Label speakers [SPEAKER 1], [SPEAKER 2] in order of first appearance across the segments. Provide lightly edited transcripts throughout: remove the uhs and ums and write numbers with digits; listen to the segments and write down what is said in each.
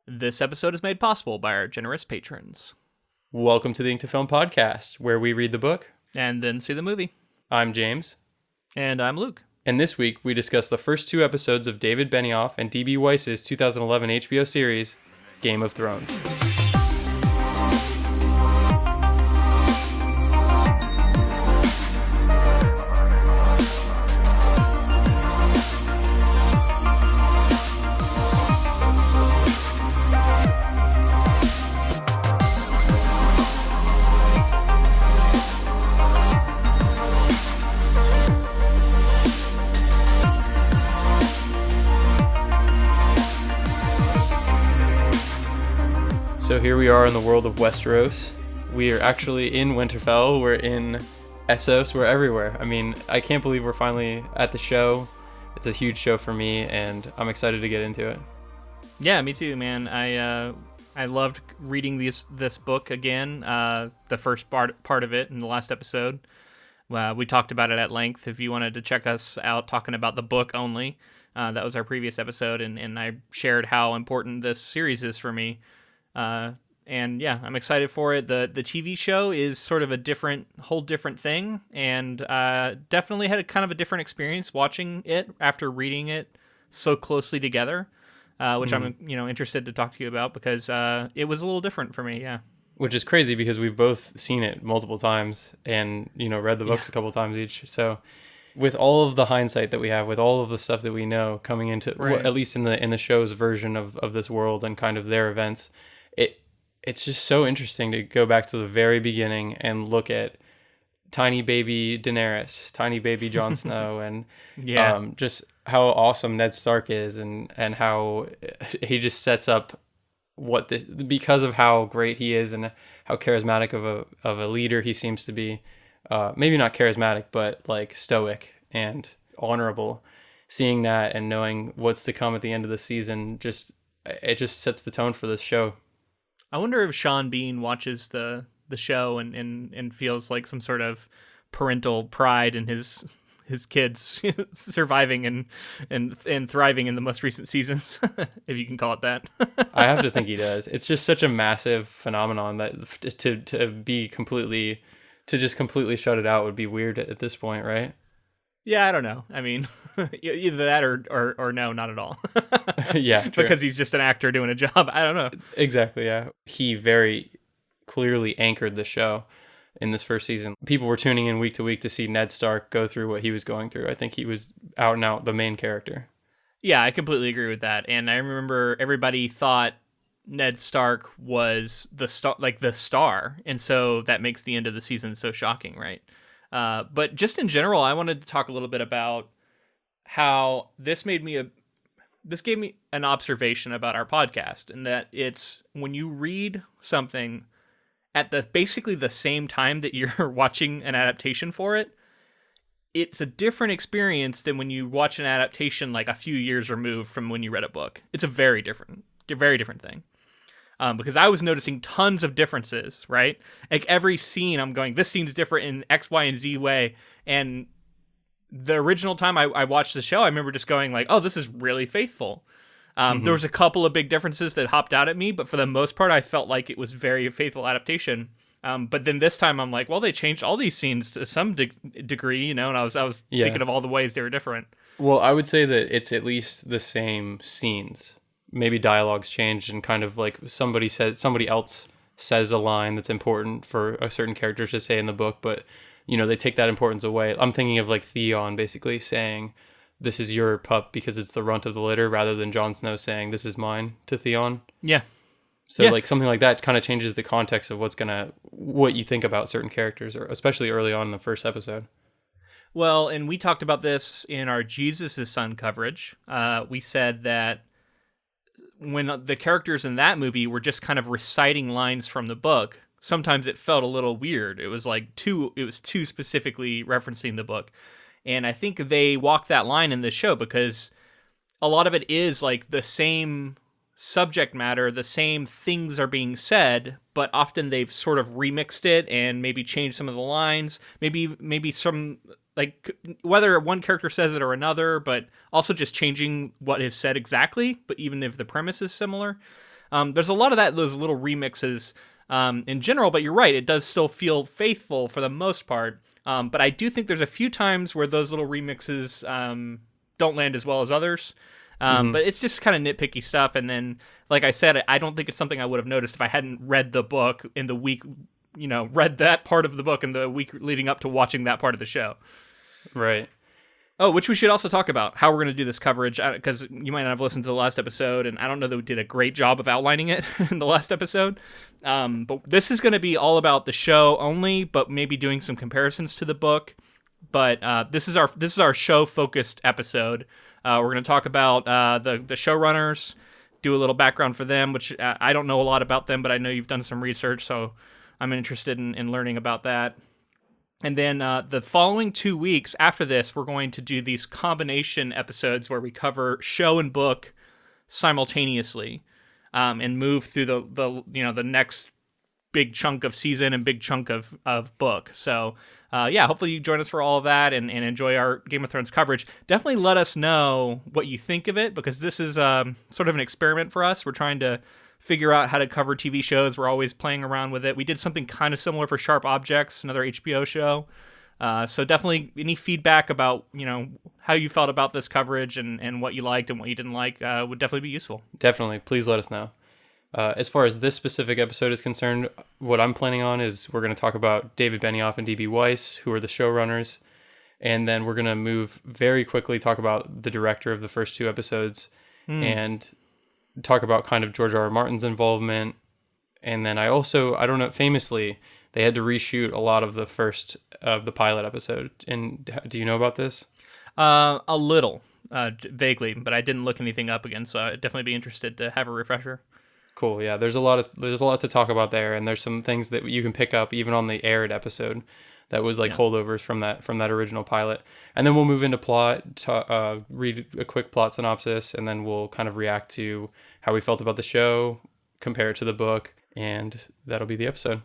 [SPEAKER 1] This episode is made possible by our generous patrons.
[SPEAKER 2] Welcome to the Ink to Film podcast, where we read the book.
[SPEAKER 1] And then see the movie.
[SPEAKER 2] I'm James.
[SPEAKER 1] And I'm Luke.
[SPEAKER 2] And this week, we discuss the first two episodes of David Benioff and D.B. Weiss's 2011 HBO series, Game of Thrones. So here we are in the world of Westeros. We are actually in Winterfell. We're in Essos. We're everywhere. I mean, I can't believe we're finally at the show. It's a huge show for me, and I'm excited to get into it.
[SPEAKER 1] Yeah, me too, man. I loved reading this book again. The first part of it in the last episode. We talked about it at length. If you wanted to check us out talking about the book only, that was our previous episode, and I shared how important this series is for me. And yeah, I'm excited for it. The TV show is sort of a whole different thing, and definitely had a kind of a different experience watching it after reading it so closely together, which I'm interested to talk to you about because it was a little different for me. Yeah,
[SPEAKER 2] which is crazy because we've both seen it multiple times and read the books a couple times each. So with all of the hindsight that we have, with all of the stuff that we know coming into,
[SPEAKER 1] right,
[SPEAKER 2] at least in the show's version of this world and kind of their events. It's just so interesting to go back to the very beginning and look at tiny baby Daenerys, tiny baby Jon Snow, and just how awesome Ned Stark is, and how he just sets up because of how great he is and how charismatic of a leader he seems to be. Maybe not charismatic, but like stoic and honorable. Seeing that and knowing what's to come at the end of the season, it just sets the tone for this show.
[SPEAKER 1] I wonder if Sean Bean watches the show and feels like some sort of parental pride in his kids surviving and thriving in the most recent seasons, if you can call it that.
[SPEAKER 2] I have to think he does. It's just such a massive phenomenon that to just completely shut it out would be weird at this point, right?
[SPEAKER 1] Yeah, I don't know. I mean, either that or no, not at all.
[SPEAKER 2] Yeah, true.
[SPEAKER 1] Because he's just an actor doing a job. I don't know.
[SPEAKER 2] Exactly, yeah. He very clearly anchored the show in this first season. People were tuning in week to week to see Ned Stark go through what he was going through. I think he was out and out the main character.
[SPEAKER 1] Yeah, I completely agree with that. And I remember everybody thought Ned Stark was the star, and so that makes the end of the season so shocking, right? But just in general, I wanted to talk a little bit about how this gave me an observation about our podcast, and that it's when you read something at basically the same time that you're watching an adaptation for it, it's a different experience than when you watch an adaptation like a few years removed from when you read a book. It's a very different thing. Because I was noticing tons of differences, right? Like every scene, I'm going, this scene's different in X, Y, and Z way. And the original time I watched the show, I remember just going like, oh, this is really faithful. There was a couple of big differetions that hopped out at me, but for the most part, I felt like it was very faithful adaptation. But then this time I'm like, well, they changed all these scenes to some degree, and I was thinking of all the ways they were different.
[SPEAKER 2] Well, I would say that it's at least the same scenes. Maybe dialogues changed and kind of like somebody else says a line that's important for a certain character to say in the book, but they take that importance away. I'm thinking of like Theon basically saying, "This is your pup because it's the runt of the litter," rather than Jon Snow saying, "This is mine" to Theon.
[SPEAKER 1] Yeah.
[SPEAKER 2] So like something like that kind of changes the context of what you think about certain characters, or especially early on in the first episode.
[SPEAKER 1] Well, and we talked about this in our Jesus' Son coverage. We said that when the characters in that movie were just kind of reciting lines from the book, sometimes it felt a little weird. It was too specifically referencing the book. And I think they walked that line in this show because a lot of it is like the same subject matter, the same things are being said, but often they've sort of remixed it and maybe changed some of the lines, maybe some, like, whether one character says it or another, but also just changing what is said exactly, but even if the premise is similar. There's a lot of that, those little remixes in general, but you're right, it does still feel faithful for the most part. But I do think there's a few times where those little remixes don't land as well as others. But it's just kind of nitpicky stuff. And then, like I said, I don't think it's something I would have noticed if I hadn't read the book in the week, read that part of the book in the week leading up to watching that part of the show.
[SPEAKER 2] Right.
[SPEAKER 1] Oh, which we should also talk about, how we're going to do this coverage, because you might not have listened to the last episode, and I don't know that we did a great job of outlining it in the last episode. But this is going to be all about the show only, but maybe doing some comparisons to the book. But this is our show-focused episode. We're going to talk about the showrunners, do a little background for them, which I don't know a lot about them, but I know you've done some research, so I'm interested in learning about that. And then the following 2 weeks after this, we're going to do these combination episodes where we cover show and book simultaneously, and move through the next big chunk of season and big chunk of book. So hopefully you join us for all of that and enjoy our Game of Thrones coverage. Definitely let us know what you think of it, because this is sort of an experiment for us. We're trying to figure out how to cover TV shows. We're always playing around with it. We did something kind of similar for Sharp Objects, another HBO show. So definitely any feedback about, how you felt about this coverage and what you liked and what you didn't like would definitely be useful.
[SPEAKER 2] Definitely. Please let us know. As far as this specific episode is concerned, what I'm planning on is we're going to talk about David Benioff and D.B. Weiss, who are the showrunners. And then we're going to move very quickly, talk about the director of the first 2 episodes and talk about kind of George R. R. Martin's involvement. And then famously, they had to reshoot a lot of the pilot episode. And do you know about this?
[SPEAKER 1] A little, vaguely, but I didn't look anything up again, so I'd definitely be interested to have a refresher.
[SPEAKER 2] Cool. Yeah, there's a lot to talk about there, and there's some things that you can pick up even on the aired episode that was holdovers from that original pilot. And then we'll move into plot, read a quick plot synopsis, and then we'll kind of react to how we felt about the show, compare it to the book, and that'll be the episode.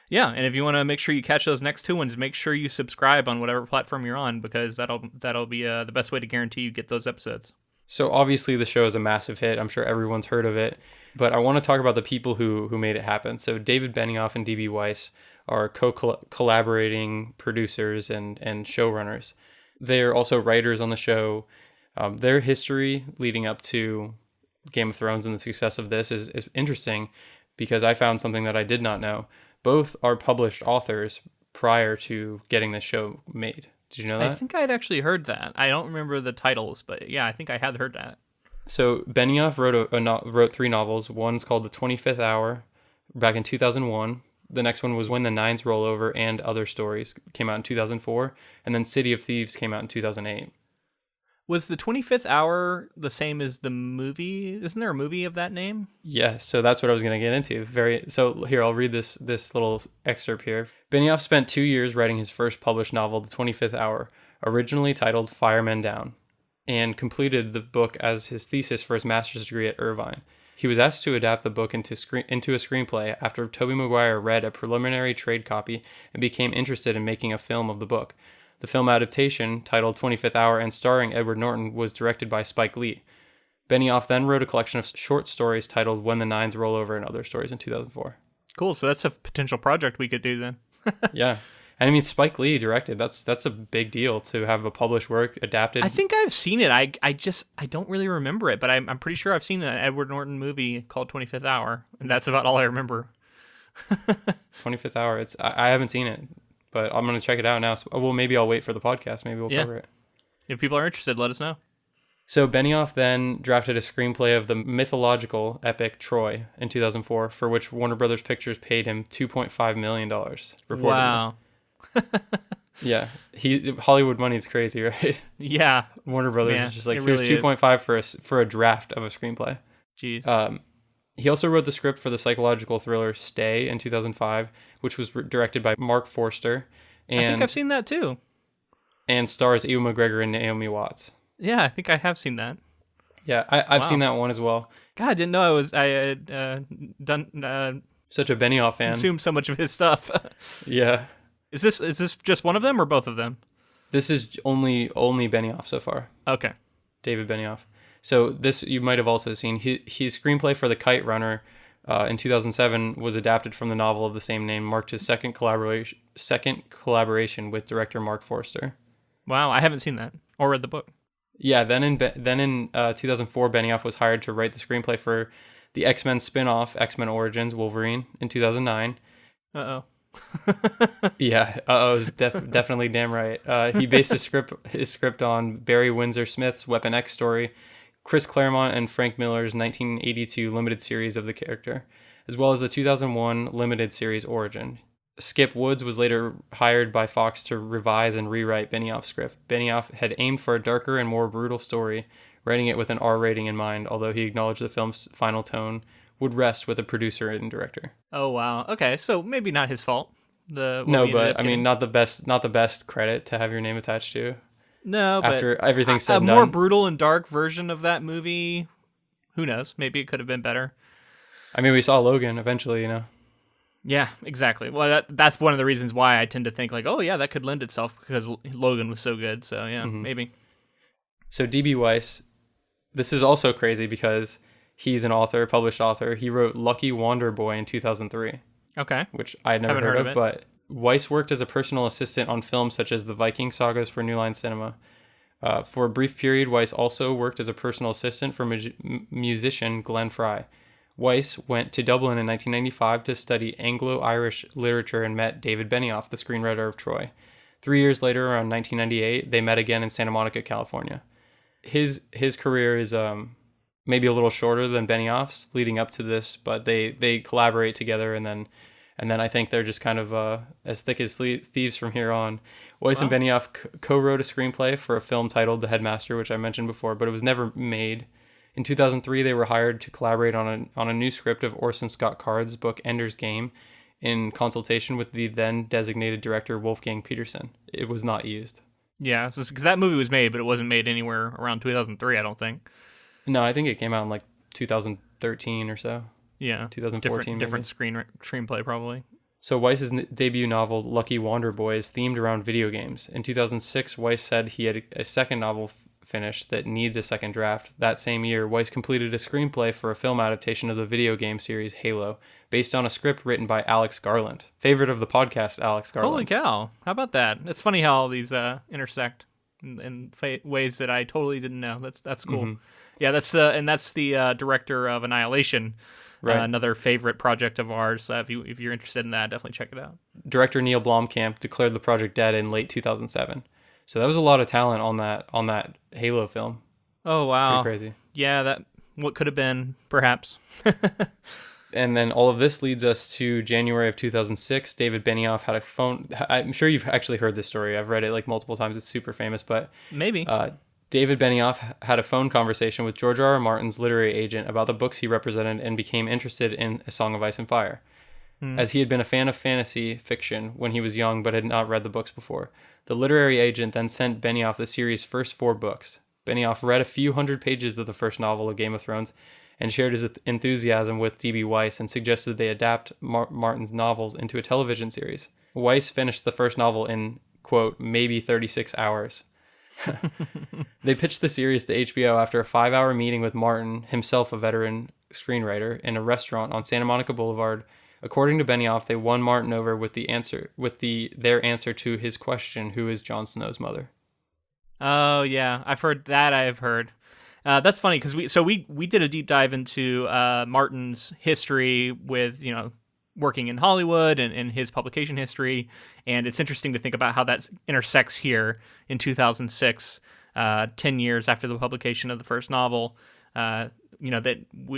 [SPEAKER 1] Yeah, and if you want to make sure you catch those next 2 ones, make sure you subscribe on whatever platform you're on, because that'll be the best way to guarantee you get those episodes. So
[SPEAKER 2] obviously the show is a massive hit. I'm sure everyone's heard of it, but I want to talk about the people who made it happen. So David Benioff and D.B. Weiss are collaborating producers and showrunners. They're also writers on the show. Their history leading up to Game of Thrones and the success of this is interesting, because I found something that I did not know. Both are published authors prior to getting the show made. Did you know that?
[SPEAKER 1] I think I'd actually heard that. I don't remember the titles, but yeah, I think I had heard that.
[SPEAKER 2] So Benioff wrote 3 novels. One's called The 25th Hour back in 2001. The next one was When the Nines Roll Over and Other Stories, came out in 2004. And then City of Thieves came out in 2008.
[SPEAKER 1] Was The 25th Hour the same as the movie? Isn't there a movie of that name?
[SPEAKER 2] Yes, so that's what I was going to get into. So here, I'll read this little excerpt here. Benioff spent 2 years writing his first published novel, The 25th Hour, originally titled Firemen Down, and completed the book as his thesis for his master's degree at Irvine. He was asked to adapt the book into a screenplay after Tobey Maguire read a preliminary trade copy and became interested in making a film of the book. The film adaptation, titled 25th Hour and starring Edward Norton, was directed by Spike Lee. Benioff then wrote a collection of short stories titled When the Nines Roll Over and Other Stories in 2004.
[SPEAKER 1] Cool, so that's a potential project we could do then.
[SPEAKER 2] Yeah. And I mean, Spike Lee directed. That's a big deal to have a published work adapted.
[SPEAKER 1] I think I've seen it. I don't really remember it, but I'm pretty sure I've seen an Edward Norton movie called 25th Hour, and that's about all I remember.
[SPEAKER 2] 25th Hour. I haven't seen it, but I'm going to check it out now. Well, maybe I'll wait for the podcast. Maybe we'll cover it.
[SPEAKER 1] If people are interested, let us know.
[SPEAKER 2] So Benioff then drafted a screenplay of the mythological epic Troy in 2004, for which Warner Brothers Pictures paid him $2.5 million. Reportedly.
[SPEAKER 1] Wow.
[SPEAKER 2] Yeah, Hollywood money is crazy, right?
[SPEAKER 1] Yeah.
[SPEAKER 2] Warner Brothers is just like, here's really 2.5 for a draft of a screenplay.
[SPEAKER 1] Jeez.
[SPEAKER 2] He also wrote the script for the psychological thriller Stay in 2005, which was directed by Mark Forster.
[SPEAKER 1] And I think I've seen that too.
[SPEAKER 2] And stars Ewan McGregor and Naomi Watts.
[SPEAKER 1] Yeah, I think I have seen that.
[SPEAKER 2] Yeah, I've seen that one as well.
[SPEAKER 1] God, I didn't know I had done
[SPEAKER 2] such a Benioff fan.
[SPEAKER 1] Consumed so much of his stuff.
[SPEAKER 2] Yeah.
[SPEAKER 1] Is this just one of them or both of them?
[SPEAKER 2] This is only Benioff so far.
[SPEAKER 1] Okay.
[SPEAKER 2] David Benioff. So this you might have also seen. His screenplay for The Kite Runner in 2007 was adapted from the novel of the same name, marked his second collaboration with director Mark Forster.
[SPEAKER 1] Wow, I haven't seen that or read the book.
[SPEAKER 2] Yeah, then in 2004, Benioff was hired to write the screenplay for the X-Men spin-off, X-Men Origins Wolverine, in 2009.
[SPEAKER 1] Uh-oh.
[SPEAKER 2] Yeah, definitely damn right. He based his script on Barry Windsor Smith's Weapon X story, Chris Claremont and Frank Miller's 1982 limited series of the character, as well as the 2001 limited series Origin. Skip Woods was later hired by Fox to revise and rewrite Benioff's script. Benioff had aimed for a darker and more brutal story, writing it with an R rating in mind, although he acknowledged the film's final tone would rest with the producer and director.
[SPEAKER 1] Oh, wow. Okay, so maybe not his fault.
[SPEAKER 2] No, but I mean, not the best credit to have your name attached to.
[SPEAKER 1] No,
[SPEAKER 2] after
[SPEAKER 1] but
[SPEAKER 2] everything said
[SPEAKER 1] a
[SPEAKER 2] and
[SPEAKER 1] more
[SPEAKER 2] done.
[SPEAKER 1] brutal and dark version of that movie, who knows? Maybe it could have been better.
[SPEAKER 2] I mean, we saw Logan eventually, you know.
[SPEAKER 1] Yeah, exactly. Well, that's one of the reasons why I tend to think like, oh yeah, that could lend itself because Logan was so good. So yeah, maybe.
[SPEAKER 2] So D.B. Weiss, this is also crazy because he's an author, published author. He wrote Lucky Wander Boy in 2003.
[SPEAKER 1] Okay.
[SPEAKER 2] Which I had never heard of, but Weiss worked as a personal assistant on films such as the Viking sagas for New Line Cinema. For a brief period, Weiss also worked as a personal assistant for musician Glenn Frey. Weiss went to Dublin in 1995 to study Anglo-Irish literature and met David Benioff, the screenwriter of Troy. 3 years later, around 1998, they met again in Santa Monica, California. His career is maybe a little shorter than Benioff's leading up to this, but they collaborate together, and then I think they're just kind of as thick as thieves from here on. Weiss and Benioff co-wrote a screenplay for a film titled The Headmaster, which I mentioned before, but it was never made. In 2003, they were hired to collaborate on a new script of Orson Scott Card's book Ender's Game in consultation with the then designated director Wolfgang Peterson. It was not used.
[SPEAKER 1] Yeah, because that movie was made, but it wasn't made anywhere around 2003, I don't think.
[SPEAKER 2] No, I think it came out in like 2013 or so.
[SPEAKER 1] Yeah,
[SPEAKER 2] 2014.
[SPEAKER 1] Different screenplay probably.
[SPEAKER 2] So Weiss's debut novel, Lucky Wander Boy, is themed around video games. In 2006, Weiss said he had a second novel finished that needs a second draft. That same year, Weiss completed a screenplay for a film adaptation of the video game series Halo, based on a script written by Alex Garland, favorite of the podcast, Alex Garland.
[SPEAKER 1] Holy cow! How about that? It's funny how all these intersect in ways that I totally didn't know. That's cool. Mm-hmm. Yeah, that's the director of Annihilation. Right. Another favorite project of ours. If you're interested in that, definitely check it out.
[SPEAKER 2] Director Neil Blomkamp declared the project dead in late 2007. So that was a lot of talent on that Halo film.
[SPEAKER 1] Oh wow,
[SPEAKER 2] pretty crazy.
[SPEAKER 1] Yeah, that what could have been, perhaps.
[SPEAKER 2] And then all of this leads us to January of 2006. David Benioff had a phone. I'm sure you've actually heard this story. I've read it like multiple times. It's super famous, but
[SPEAKER 1] maybe.
[SPEAKER 2] David Benioff had a phone conversation with George R. R. Martin's literary agent about the books he represented and became interested in A Song of Ice and Fire. As he had been a fan of fantasy fiction when he was young but had not read the books before. The literary agent then sent Benioff the series' first 4 books. Benioff read a few hundred pages of the first novel of Game of Thrones and shared his enthusiasm with D.B. Weiss and suggested they adapt Martin's novels into a television series. Weiss finished the first novel in, quote, maybe 36 hours. They pitched the series to HBO after a 5-hour meeting with Martin, himself a veteran screenwriter, in a restaurant on Santa Monica Boulevard. According to Benioff, they won Martin over with their answer to his question, who is Jon Snow's mother?
[SPEAKER 1] Oh yeah, I've heard that. I've heard. That's funny because we did a deep dive into Martin's history with working in Hollywood and his publication history, and it's interesting to think about how that intersects here in 2006, 10 years after the publication of the first novel. That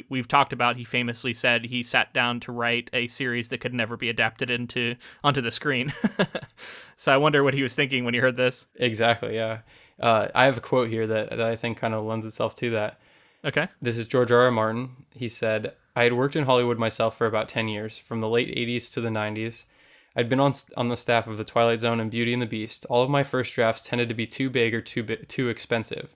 [SPEAKER 1] we've talked about. He famously said he sat down to write a series that could never be adapted onto the screen. So I wonder what he was thinking when he heard this.
[SPEAKER 2] Exactly, yeah. I have a quote here that I think kind of lends itself to that.
[SPEAKER 1] Okay.
[SPEAKER 2] This is George R. R. Martin. He said, I had worked in Hollywood myself for about 10 years, from the late 80s to the 90s. I'd been on the staff of The Twilight Zone and Beauty and the Beast. All of my first drafts tended to be too big or too expensive.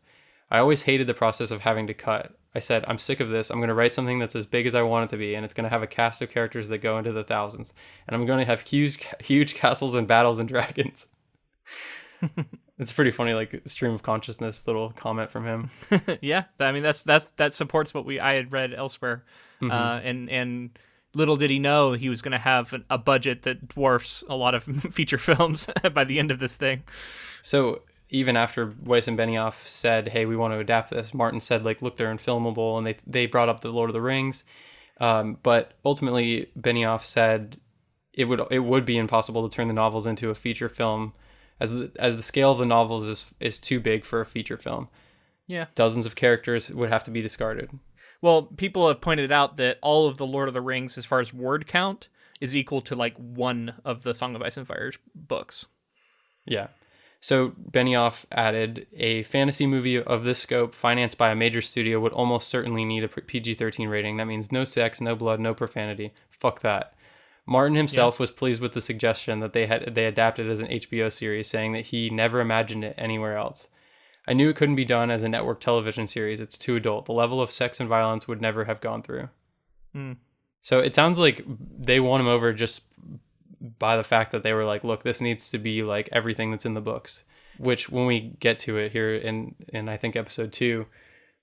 [SPEAKER 2] I always hated the process of having to cut. I said, I'm sick of this. I'm going to write something that's as big as I want it to be, and it's going to have a cast of characters that go into the thousands. And I'm going to have huge castles and battles and dragons. It's pretty funny, like stream of consciousness little comment from him.
[SPEAKER 1] Yeah, I mean that supports what I had read elsewhere, and little did he know he was going to have a budget that dwarfs a lot of feature films by the end of this thing.
[SPEAKER 2] So even after Weiss and Benioff said, "Hey, we want to adapt this," Martin said, "Like, look, they're unfilmable," and they brought up the Lord of the Rings, but ultimately Benioff said it would be impossible to turn the novels into a feature film, as the scale of the novels is too big for a feature film.
[SPEAKER 1] Yeah,
[SPEAKER 2] dozens of characters would have to be discarded.
[SPEAKER 1] Well, people have pointed out that all of the Lord of the Rings, as far as word count, is equal to like one of the Song of Ice and Fire's books.
[SPEAKER 2] Yeah. So Benioff added, a fantasy movie of this scope financed by a major studio would almost certainly need a PG-13 rating. That means no sex, no blood, no profanity. Fuck that. Martin himself was pleased with the suggestion that they adapted as an HBO series, saying that he never imagined it anywhere else. I knew it couldn't be done as a network television series. It's too adult. The level of sex and violence would never have gone through. So it sounds like they won him over just by the fact that they were like, look, this needs to be like everything that's in the books, which when we get to it here in I think episode 2,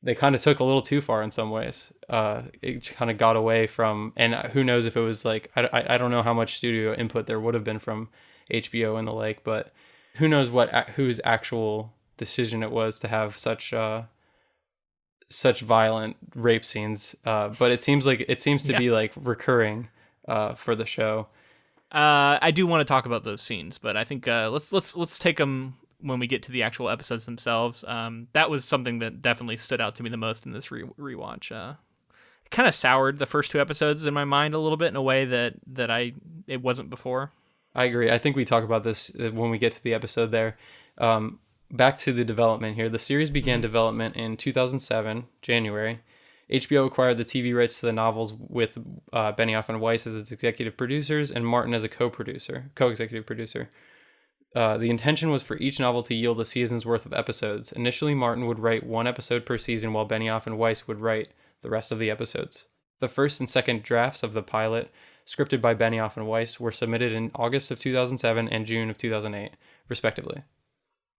[SPEAKER 2] they kind of took a little too far in some ways. It kind of got away from, and who knows if it was like, I don't know how much studio input there would have been from HBO and the like, but who knows whose actual decision it was to have such violent rape scenes. But it seems to be like recurring for the show.
[SPEAKER 1] I do want to talk about those scenes, but I think let's take them when we get to the actual episodes themselves. That was something that definitely stood out to me the most in this rewatch. It kind of soured the first 2 episodes in my mind a little bit in a way that it wasn't before.
[SPEAKER 2] I agree. I think we talk about this when we get to the episode there. Back to the development here. The series began development in 2007, January. HBO acquired the TV rights to the novels with Benioff and Weiss as its executive producers and Martin as a co-executive producer. The intention was for each novel to yield a season's worth of episodes. Initially, Martin would write 1 episode per season while Benioff and Weiss would write the rest of the episodes. The first and second drafts of the pilot, scripted by Benioff and Weiss, were submitted in August of 2007 and June of 2008, respectively.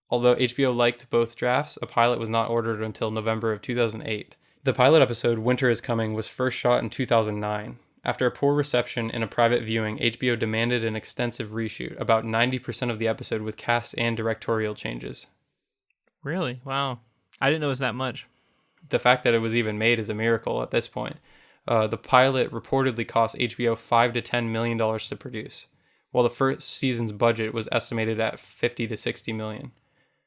[SPEAKER 2] Although HBO liked both drafts, a pilot was not ordered until November of 2008. The pilot episode, Winter is Coming, was first shot in 2009. After a poor reception and a private viewing, HBO demanded an extensive reshoot, about 90% of the episode with cast and directorial changes.
[SPEAKER 1] Really? Wow. I didn't know it was that much.
[SPEAKER 2] The fact that it was even made is a miracle at this point. The pilot reportedly cost HBO $5 to $10 million to produce, while the first season's budget was estimated at $50 to $60 million.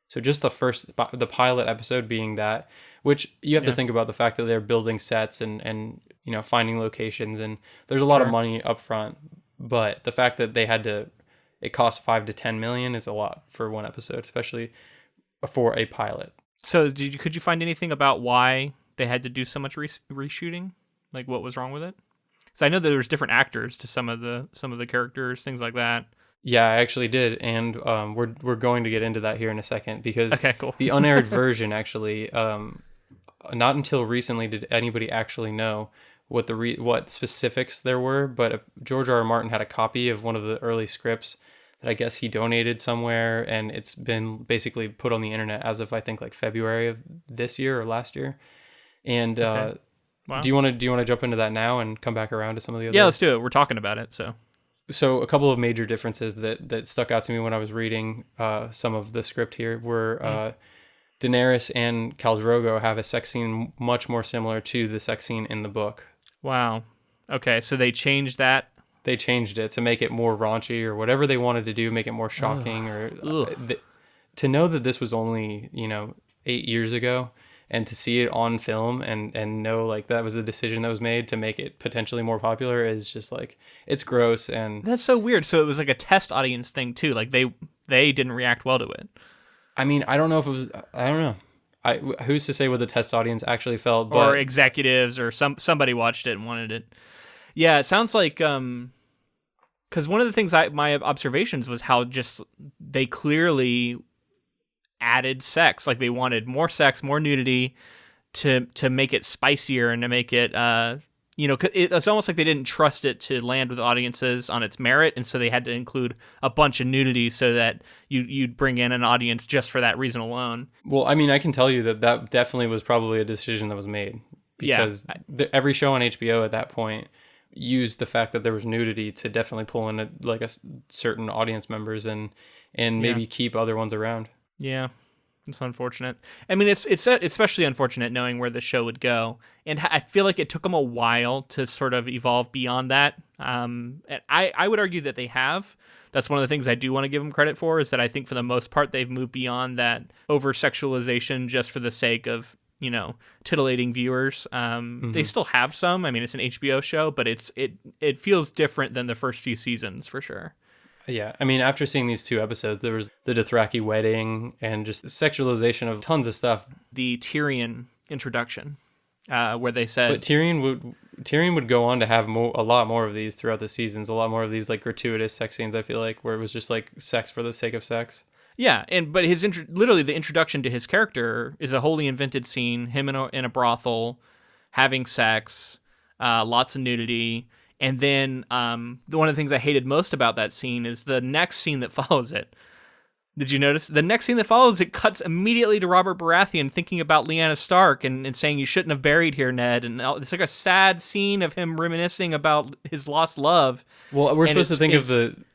[SPEAKER 2] So just the pilot episode being that, which you have to think about the fact that they're building sets and finding locations, and there's a lot of money up front, but the fact that it cost $5 to $10 million is a lot for one episode, especially for a pilot.
[SPEAKER 1] So could you find anything about why they had to do so much reshooting? Like what was wrong with it? Because I know that there was different actors to some of the characters, things like that.
[SPEAKER 2] Yeah, I actually did, and we're going to get into that here in a second, because
[SPEAKER 1] cool.
[SPEAKER 2] The unaired version actually, not until recently did anybody actually know what specifics there were, but George R. R. Martin had a copy of one of the early scripts that I guess he donated somewhere, and it's been basically put on the internet as of I think like February of this year or last year. And
[SPEAKER 1] Wow.
[SPEAKER 2] do you want to jump into that now and come back around to some of the other?
[SPEAKER 1] Yeah, let's do it. We're talking about it,
[SPEAKER 2] So a couple of major differences that stuck out to me when I was reading some of the script here were Daenerys and Khal Drogo have a sex scene much more similar to the sex scene in the book.
[SPEAKER 1] Wow. Okay, so they changed that.
[SPEAKER 2] They changed it to make it more raunchy or whatever they wanted to do, make it more shocking. To know that this was only 8 years ago, and to see it on film and know like that was a decision that was made to make it potentially more popular is just like, it's gross. And
[SPEAKER 1] that's so weird. So it was like a test audience thing too. Like they didn't react well to it.
[SPEAKER 2] I mean, I don't know if it was, I don't know. Who's to say what the test audience actually felt, but...
[SPEAKER 1] Or executives or somebody watched it and wanted it. Yeah, it sounds like, because one of the things my observations was how just they clearly added sex. Like they wanted more sex, more nudity to make it spicier and to make it it's almost like they didn't trust it to land with audiences on its merit, and so they had to include a bunch of nudity so that you'd bring in an audience just for that reason alone.
[SPEAKER 2] Well, I mean, I can tell you that definitely was probably a decision that was made,
[SPEAKER 1] Yeah.
[SPEAKER 2] because every show on HBO at that point used the fact that there was nudity to definitely pull in certain audience members and maybe keep other ones around.
[SPEAKER 1] Yeah. It's unfortunate. I mean, it's especially unfortunate knowing where the show would go, and I feel like it took them a while to sort of evolve beyond that. And I would argue that they have. That's one of the things I do want to give them credit for, is that I think for the most part they've moved beyond that over sexualization just for the sake of titillating viewers. They still have some. I mean, it's an HBO show, but it feels different than the first few seasons for sure.
[SPEAKER 2] Yeah, I mean, after seeing these 2 episodes, there was the Dothraki wedding and just sexualization of tons of stuff.
[SPEAKER 1] The Tyrion introduction, where they said,
[SPEAKER 2] but Tyrion would go on to have a lot more of these throughout the seasons, a lot more of these like gratuitous sex scenes. I feel like where it was just like sex for the sake of sex.
[SPEAKER 1] Yeah, but his literally the introduction to his character is a wholly invented scene, him in a brothel, having sex, lots of nudity. And then one of the things I hated most about that scene is the next scene that follows it. Did you notice? The next scene that follows it cuts immediately to Robert Baratheon thinking about Lyanna Stark and saying, "You shouldn't have buried here, Ned." And it's like a sad scene of him reminiscing about his lost love.
[SPEAKER 2] Well, we're supposed to think of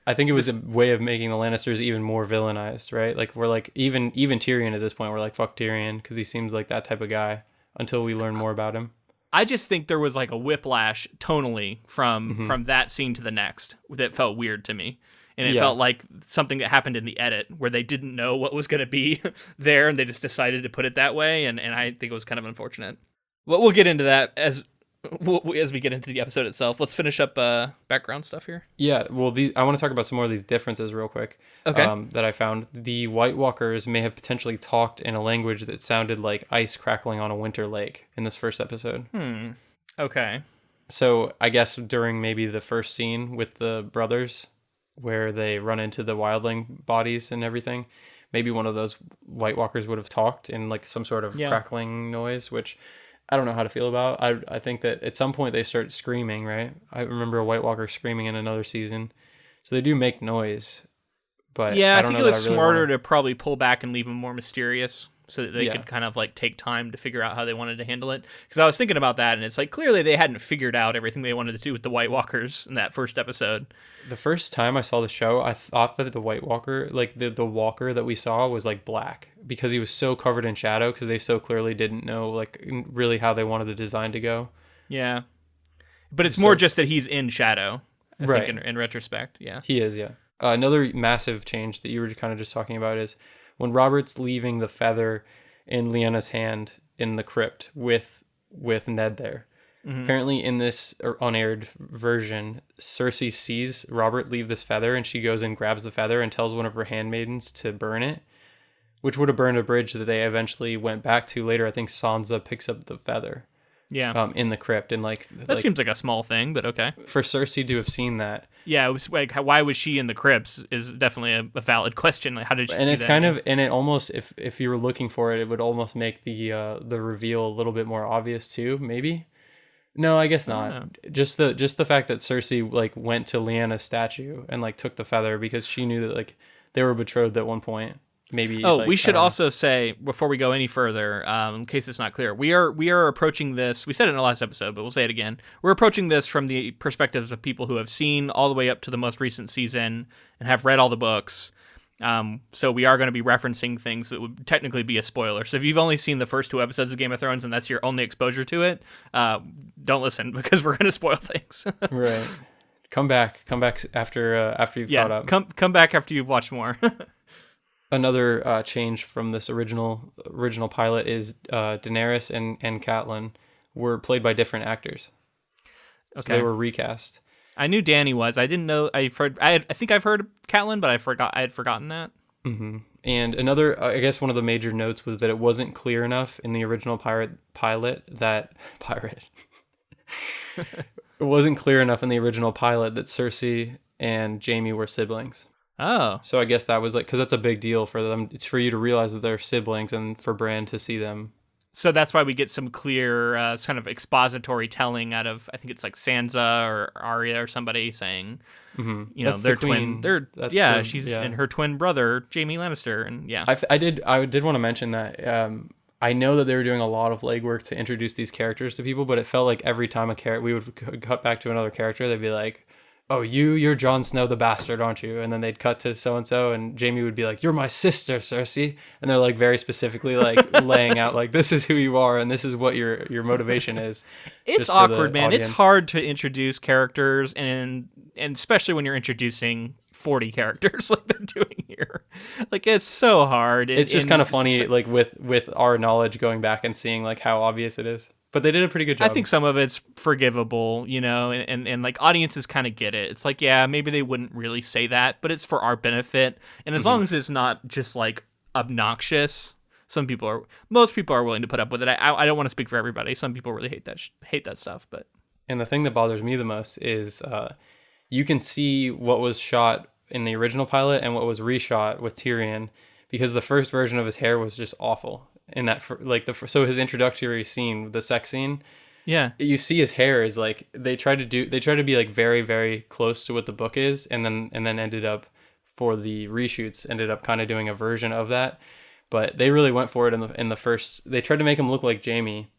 [SPEAKER 2] I think it was a way of making the Lannisters even more villainized, right? Like we're like, even Tyrion at this point, we're like, fuck Tyrion, because he seems like that type of guy until we learn more about him.
[SPEAKER 1] I just think there was like a whiplash tonally from that scene to the next that felt weird to me. And it felt like something that happened in the edit where they didn't know what was going to be there and they just decided to put it that way. And I think it was kind of unfortunate. Well, we'll get into that as we get into the episode itself. Let's finish up background stuff here.
[SPEAKER 2] Yeah, well, I want to talk about some more of these differences real quick.
[SPEAKER 1] Okay.
[SPEAKER 2] That I found. The White Walkers may have potentially talked in a language that sounded like ice crackling on a winter lake in this first episode.
[SPEAKER 1] Okay.
[SPEAKER 2] So I guess during maybe the first scene with the brothers, where they run into the wildling bodies and everything, maybe one of those White Walkers would have talked in like some sort of crackling noise, which I don't know how to feel about. I think that at some point they start screaming, right? I remember a White Walker screaming in another season. So they do make noise. But
[SPEAKER 1] yeah,
[SPEAKER 2] I
[SPEAKER 1] think it was smarter to probably pull back and leave them more mysterious so that they could kind of like take time to figure out how they wanted to handle it. Because I was thinking about that, and it's like clearly they hadn't figured out everything they wanted to do with the White Walkers in that first episode.
[SPEAKER 2] The first time I saw the show, I thought that the White Walker, like the walker that we saw, was like black because he was so covered in shadow, because they so clearly didn't know like really how they wanted the design to go.
[SPEAKER 1] Yeah. But it's more just that he's in shadow, I think, in retrospect. Yeah.
[SPEAKER 2] He is, yeah. Another massive change that you were kind of just talking about is when Robert's leaving the feather in Lyanna's hand in the crypt with Ned there. Mm-hmm. Apparently in this unaired version, Cersei sees Robert leave this feather, and she goes and grabs the feather and tells one of her handmaidens to burn it, which would have burned a bridge that they eventually went back to later. I think Sansa picks up the feather. Yeah. In the crypt, and that
[SPEAKER 1] seems like a small thing, but okay.
[SPEAKER 2] For Cersei to have seen that.
[SPEAKER 1] Yeah, it was like, why was she in the crypts is definitely a valid question. Like, how did she see that?
[SPEAKER 2] And it's kind of, and it almost, if you were looking for it, it would almost make the reveal a little bit more obvious too, maybe. No, I guess not. Just the fact that Cersei like went to Lyanna's statue and like took the feather because she knew that like they were betrothed at one point. Maybe.
[SPEAKER 1] Oh, we should also say before we go any further, in case it's not clear, we are approaching this. We said it in the last episode, but we'll say it again. We're approaching this from the perspectives of people who have seen all the way up to the most recent season and have read all the books. So we are going to be referencing things that would technically be a spoiler. So if you've only seen the first 2 episodes of Game of Thrones and that's your only exposure to it, don't listen because we're going to spoil things.
[SPEAKER 2] Right. Come back after you've caught up.
[SPEAKER 1] Come back after you've watched more.
[SPEAKER 2] Another change from this original pilot is Daenerys and Catelyn were played by different actors. Okay. So they were recast.
[SPEAKER 1] I knew Dany was. I didn't know. I think I've heard Catelyn, but I had forgotten that.
[SPEAKER 2] Mm-hmm. And another, I guess, one of the major notes was that it wasn't clear enough in the original pilot that it wasn't clear enough in the original pilot that Cersei and Jaime were siblings.
[SPEAKER 1] Oh.
[SPEAKER 2] So I guess that was like, because that's a big deal for them. It's for you to realize that they're siblings and for Bran to see them
[SPEAKER 1] So that's why we get some clear kind of expository telling out of, I think it's like Sansa or Arya or somebody saying,
[SPEAKER 2] That's the
[SPEAKER 1] their twin,
[SPEAKER 2] queen. That's
[SPEAKER 1] she's
[SPEAKER 2] yeah.
[SPEAKER 1] and her twin brother, Jaime Lannister. And yeah.
[SPEAKER 2] I did want to mention that I know that they were doing a lot of legwork to introduce these characters to people, but it felt like every time we would cut back to another character, they'd be like, "Oh, you're Jon Snow the bastard, aren't you?" And then they'd cut to so and so, and Jaime would be like, "You're my sister, Cersei," and they're like very specifically like laying out like this is who you are and this is what your motivation is.
[SPEAKER 1] It's awkward, man. Audience. It's hard to introduce characters, and especially when you're introducing 40 characters like they're doing here. Like, it's so hard.
[SPEAKER 2] It's just kind of funny, like with our knowledge going back and seeing like how obvious it is. But they did a pretty good job.
[SPEAKER 1] I think some of it's forgivable, and like audiences kind of get it. It's like, yeah, maybe they wouldn't really say that, but it's for our benefit. And as long as it's not just like obnoxious, most people are willing to put up with it. I don't want to speak for everybody. Some people really hate that stuff, but.
[SPEAKER 2] And the thing that bothers me the most is you can see what was shot in the original pilot and what was reshot with Tyrion, because the first version of his hair was just awful. In that, so his introductory scene, the sex scene,
[SPEAKER 1] yeah,
[SPEAKER 2] you see his hair is like they try to be like very very close to what the book is, and then ended up for the reshoots ended up kind of doing a version of that, but they really went for it in the first. They tried to make him look like Jaime,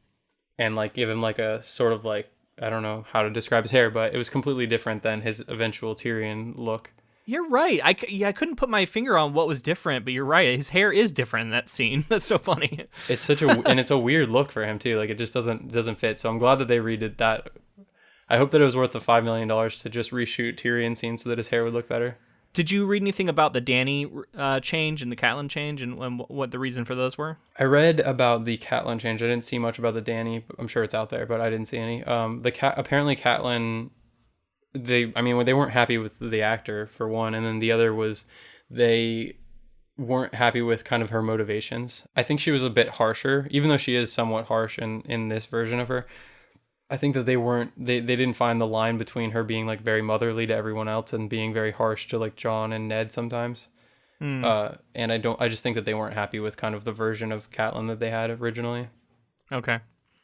[SPEAKER 2] and like give him like a sort of like, I don't know how to describe his hair, but it was completely different than his eventual Tyrion look.
[SPEAKER 1] You're right. I couldn't put my finger on what was different, but you're right. His hair is different in that scene. That's so funny.
[SPEAKER 2] It's and it's a weird look for him too. Like it just doesn't fit. So I'm glad that they redid that. I hope that it was worth the $5 million to just reshoot Tyrion scene so that his hair would look better.
[SPEAKER 1] Did you read anything about the Dany change and the Catelyn change and what the reason for those were?
[SPEAKER 2] I read about the Catelyn change. I didn't see much about the Dany. I'm sure it's out there, but I didn't see any. Apparently Catelyn. They weren't happy with the actor for one, and then the other was they weren't happy with kind of her motivations. I think she was a bit harsher, even though she is somewhat harsh in this version of her. I think that they didn't find the line between her being like very motherly to everyone else and being very harsh to like Jon and Ned sometimes. And I just think that they weren't happy with kind of the version of Catelyn that they had originally.
[SPEAKER 1] Okay.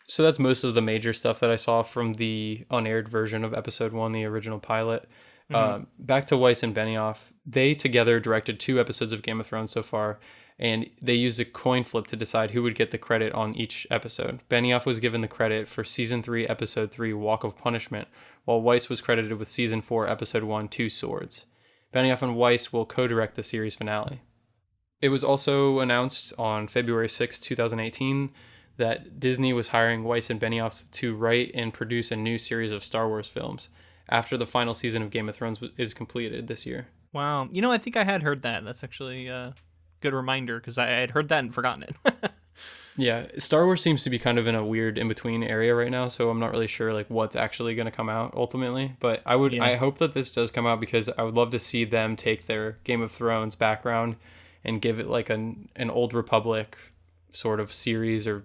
[SPEAKER 2] So that's most of the major stuff that I saw from the unaired version of episode 1, the original pilot. Back to Weiss and Benioff. They together directed 2 episodes of Game of Thrones so far, and they used a coin flip to decide who would get the credit on each episode. Benioff was given the credit for Season 3, Episode 3, Walk of Punishment, while Weiss was credited with Season 4, Episode 1, Two Swords. Benioff and Weiss will co-direct the series finale. It was also announced on February 6, 2018, that Disney was hiring Weiss and Benioff to write and produce a new series of Star Wars films after the final season of Game of Thrones is completed this year.
[SPEAKER 1] Wow. I think I had heard that. That's actually a good reminder because I had heard that and forgotten it.
[SPEAKER 2] Yeah, Star Wars seems to be kind of in a weird in-between area right now, so I'm not really sure like what's actually going to come out ultimately, but I hope that this does come out because I would love to see them take their Game of Thrones background and give it like an Old Republic sort of series or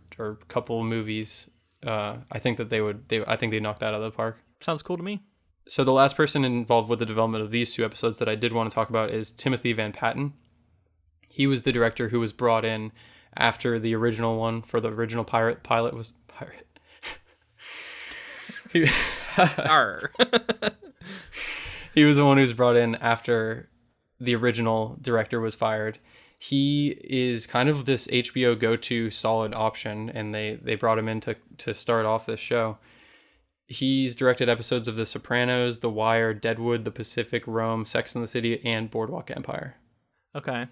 [SPEAKER 2] couple of movies. I think that I think they knocked that out of the park.
[SPEAKER 1] Sounds cool to me.
[SPEAKER 2] So the last person involved with the development of these 2 episodes that I did want to talk about is Timothy Van Patten. He was the director who was brought in after the original one for the original pilot was pirate. He was the one who was brought in after the original director was fired. He is kind of this HBO go-to solid option, and they brought him in to start off this show. He's directed episodes of The Sopranos, The Wire, Deadwood, The Pacific, Rome, Sex and the City, and Boardwalk Empire.
[SPEAKER 1] Okay.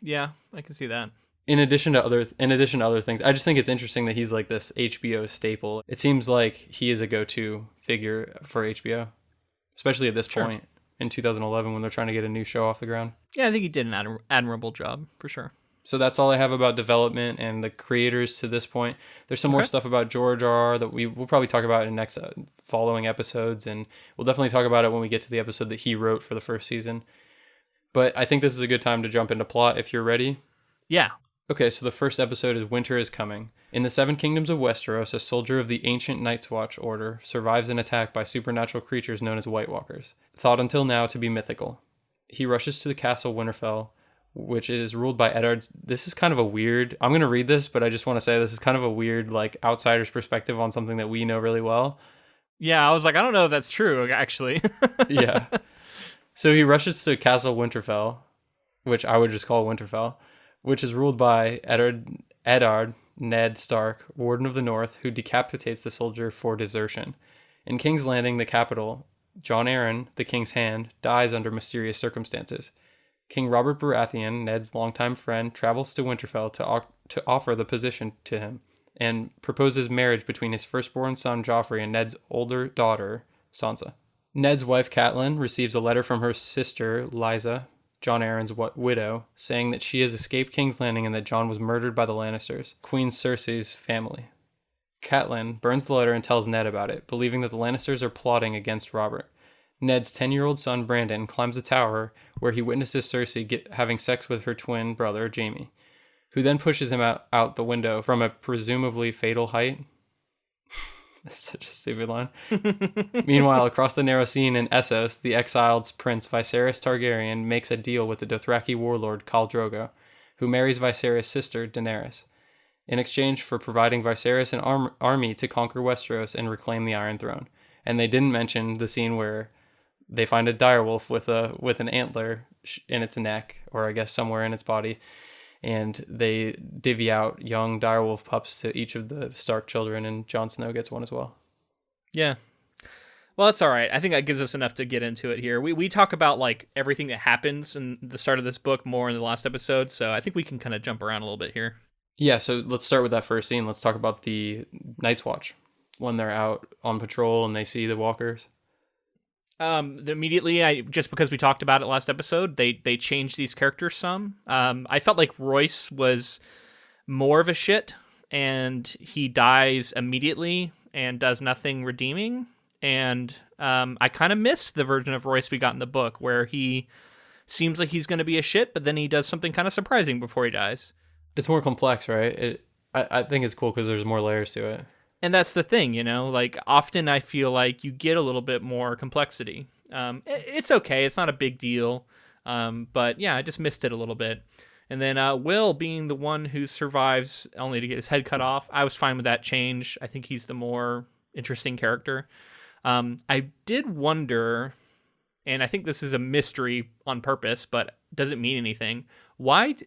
[SPEAKER 1] Yeah, I can see that.
[SPEAKER 2] In addition to other things, I just think it's interesting that he's like this HBO staple. It seems like he is a go-to figure for HBO, especially at this point in 2011 when they're trying to get a new show off the ground.
[SPEAKER 1] Yeah, I think he did an admirable job, for sure.
[SPEAKER 2] So that's all I have about development and the creators to this point. There's some more stuff about George R.R. that we'll probably talk about in next following episodes, and we'll definitely talk about it when we get to the episode that he wrote for the first season. But I think this is a good time to jump into plot if you're ready.
[SPEAKER 1] Yeah.
[SPEAKER 2] Okay, so the first episode is Winter is Coming. In the 7 Kingdoms of Westeros, a soldier of the ancient Night's Watch order survives an attack by supernatural creatures known as White Walkers, thought until now to be mythical. He rushes to the castle Winterfell, which is ruled by Eddard. This is kind of a weird, I'm going to read this, but I just want to say this is kind of a weird, like, outsider's perspective on something that we know really well.
[SPEAKER 1] Yeah, I was like, I don't know if that's true, actually.
[SPEAKER 2] Yeah. So he rushes to Castle Winterfell, which I would just call Winterfell, which is ruled by Eddard Ned Stark, Warden of the North, who decapitates the soldier for desertion. In King's Landing, the capital, Jon Arryn, the king's hand, dies under mysterious circumstances. King Robert Baratheon, Ned's longtime friend, travels to Winterfell to offer the position to him, and proposes marriage between his firstborn son Joffrey and Ned's older daughter, Sansa. Ned's wife, Catelyn, receives a letter from her sister, Lysa, Jon Arryn's widow, saying that she has escaped King's Landing and that Jon was murdered by the Lannisters, Queen Cersei's family. Catelyn burns the letter and tells Ned about it, believing that the Lannisters are plotting against Robert. Ned's 10-year-old son, Brandon, climbs a tower where he witnesses Cersei having sex with her twin brother, Jaime, who then pushes him out the window from a presumably fatal height. That's such a stupid line. Meanwhile, across the narrow sea in Essos, the exiled prince Viserys Targaryen makes a deal with the Dothraki warlord Khal Drogo, who marries Viserys' sister, Daenerys, in exchange for providing Viserys an army to conquer Westeros and reclaim the Iron Throne. And they didn't mention the scene where they find a direwolf with an antler in its neck, or I guess somewhere in its body, and they divvy out young direwolf pups to each of the Stark children, and Jon Snow gets one as well.
[SPEAKER 1] Yeah. Well, that's all right. I think that gives us enough to get into it here. We talk about like everything that happens in the start of this book more in the last episode, so I think we can kind of jump around a little bit here.
[SPEAKER 2] Yeah, so let's start with that first scene. Let's talk about the Night's Watch when they're out on patrol and they see the walkers.
[SPEAKER 1] Immediately, just because we talked about it last episode, they changed these characters some. I felt like Royce was more of a shit, and he dies immediately and does nothing redeeming. And I kind of missed the version of Royce we got in the book, where he seems like he's going to be a shit, but then he does something kind of surprising before he dies. It's
[SPEAKER 2] more complex, right? I think it's cool because there's more layers to it.
[SPEAKER 1] And that's the thing, you know, like often I feel like you get a little bit more complexity. It's okay. It's not a big deal. But yeah, I just missed it a little bit. And then Will being the one who survives only to get his head cut off, I was fine with that change. I think he's the more interesting character. I did wonder, and I think this is a mystery on purpose, but doesn't mean anything.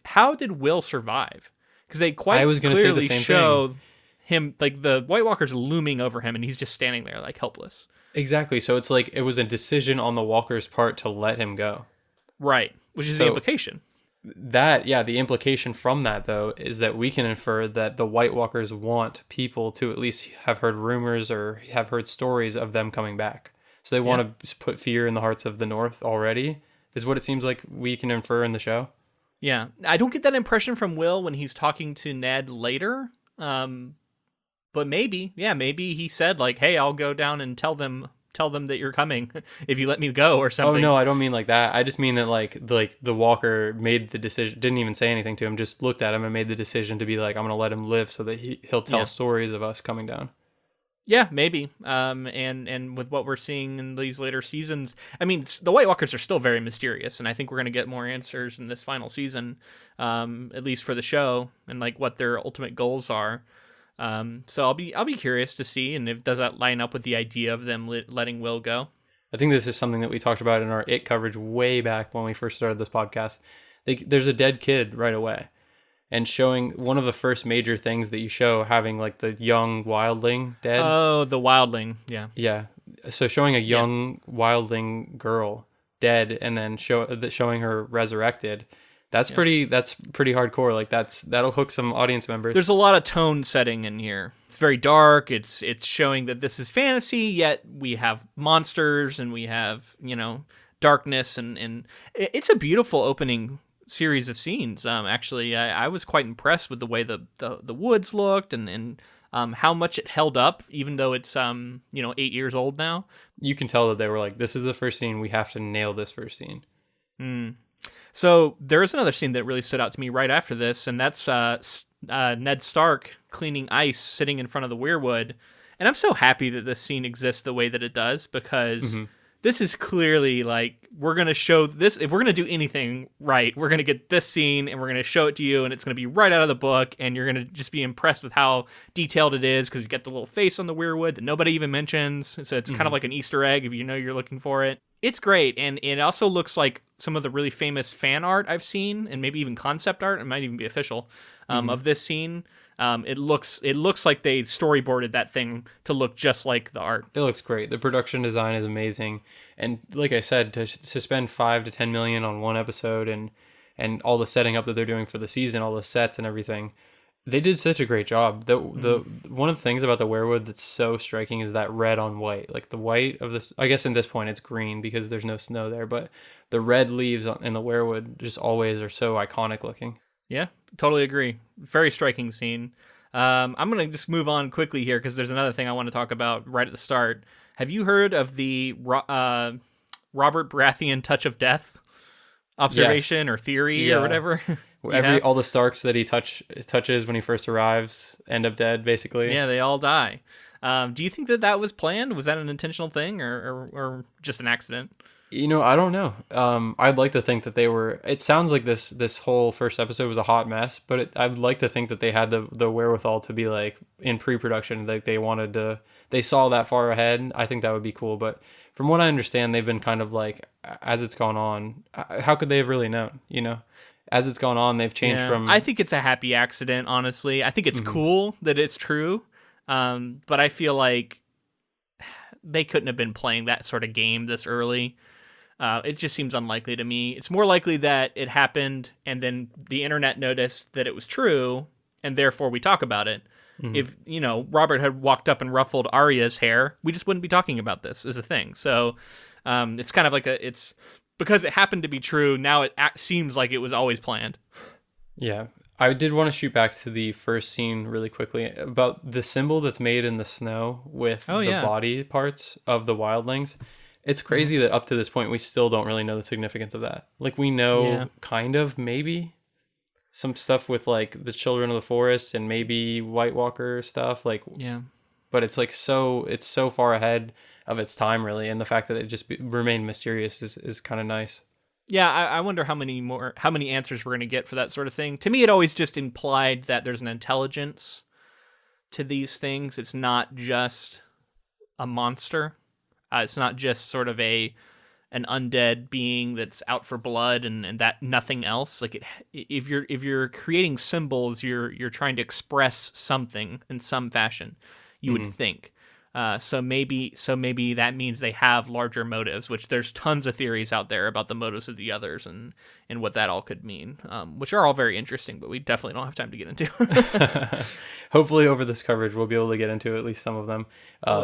[SPEAKER 1] How did Will survive? Because they quite clearly show him, like the White Walker's looming over him, and he's just standing there like helpless.
[SPEAKER 2] Exactly. So it's like it was a decision on the Walker's part to let him go.
[SPEAKER 1] Right. Which is the implication.
[SPEAKER 2] The implication from that, though, is that we can infer that the White Walkers want people to at least have heard rumors or have heard stories of them coming back. So they want to put fear in the hearts of the North already, is what it seems like we can infer in the show.
[SPEAKER 1] Yeah. I don't get that impression from Will when he's talking to Ned later. But maybe he said like, "Hey, I'll go down and tell them that you're coming if you let me go," or something.
[SPEAKER 2] Oh no, I don't mean like that. I just mean that like the Walker made the decision, didn't even say anything to him, just looked at him and made the decision to be like, "I'm going to let him live so that he'll tell stories of us coming down."
[SPEAKER 1] Yeah, maybe. And with what we're seeing in these later seasons, I mean, the White Walkers are still very mysterious, and I think we're going to get more answers in this final season, at least for the show, and like what their ultimate goals are. So I'll be curious to see, and if does that line up with the idea of them letting Will go.
[SPEAKER 2] I think this is something that we talked about in our It coverage way back when we first started this podcast. There's a dead kid right away, and showing one of the first major things that you show, having like the young wildling dead.
[SPEAKER 1] Oh, the wildling,
[SPEAKER 2] yeah. So showing a young wildling girl dead, and then showing her resurrected. That's pretty hardcore. Like that'll hook some audience members.
[SPEAKER 1] There's a lot of tone setting in here. It's very dark. It's showing that this is fantasy, yet we have monsters and we have, darkness, and it's a beautiful opening series of scenes. Actually, I was quite impressed with the way the woods looked and how much it held up, even though it's 8 years old now.
[SPEAKER 2] You can tell that they were like, this is the first scene. We have to nail this first scene.
[SPEAKER 1] So there is another scene that really stood out to me right after this, and that's Ned Stark cleaning ice sitting in front of the weirwood. And I'm so happy that this scene exists the way that it does, because this is clearly like, we're going to show this. If we're going to do anything right, we're going to get this scene and we're going to show it to you, and it's going to be right out of the book, and you're going to just be impressed with how detailed it is, because you get the little face on the weirwood that nobody even mentions. So it's kind of like an Easter egg if you know you're looking for it. It's great, and it also looks like some of the really famous fan art I've seen, and maybe even concept art, it might even be official, of this scene. It looks like they storyboarded that thing to look just like the art.
[SPEAKER 2] It looks great. The production design is amazing, and like I said, to spend $5 to $10 million on one episode, and all the setting up that they're doing for the season, all the sets and everything, they did such a great job. The one of the things about the weirwood that's so striking is that red on white. Like the white of this, I guess in this point it's green because there's no snow there, but the red leaves in the weirwood just always are so iconic looking.
[SPEAKER 1] Yeah, totally agree. Very striking scene. I'm going to just move on quickly here because there's another thing I want to talk about right at the start. Have you heard of the Robert Baratheon touch of death observation or theory or whatever?
[SPEAKER 2] All the Starks that he touches when he first arrives end up dead, basically.
[SPEAKER 1] Yeah, they all die. Do you think that was planned? Was that an intentional thing or just an accident?
[SPEAKER 2] I don't know. I'd like to think that they were. It sounds like this whole first episode was a hot mess, but I'd like to think that they had the wherewithal to be like in pre-production, like they saw that far ahead. I think that would be cool. But from what I understand, they've been kind of like, as it's gone on, how could they have really known? As it's gone on, they've changed from.
[SPEAKER 1] I think it's a happy accident, honestly. I think it's cool that it's true, but I feel like they couldn't have been playing that sort of game this early. It just seems unlikely to me. It's more likely that it happened and then the internet noticed that it was true, and therefore we talk about it. If, Robert had walked up and ruffled Arya's hair, we just wouldn't be talking about this as a thing. So it's kind of like it's because it happened to be true, now it seems like it was always planned.
[SPEAKER 2] Yeah. I did want to shoot back to the first scene really quickly about the symbol that's made in the snow with body parts of the wildlings. It's crazy that up to this point, we still don't really know the significance of that. Like, we know kind of maybe some stuff with like the children of the forest and maybe White Walker stuff. Like, but it's like it's so far ahead of its time, really. And the fact that it just remained mysterious is kind of nice.
[SPEAKER 1] Yeah, I wonder how many answers we're going to get for that sort of thing. To me, it always just implied that there's an intelligence to these things. It's not just a monster. It's not just sort of an undead being that's out for blood and that nothing else. Like if you're creating symbols, you're trying to express something in some fashion. You would think. So maybe that means they have larger motives, which there's tons of theories out there about the motives of the others and what that all could mean, which are all very interesting, but we definitely don't have time to get into.
[SPEAKER 2] Hopefully over this coverage, we'll be able to get into at least some of them.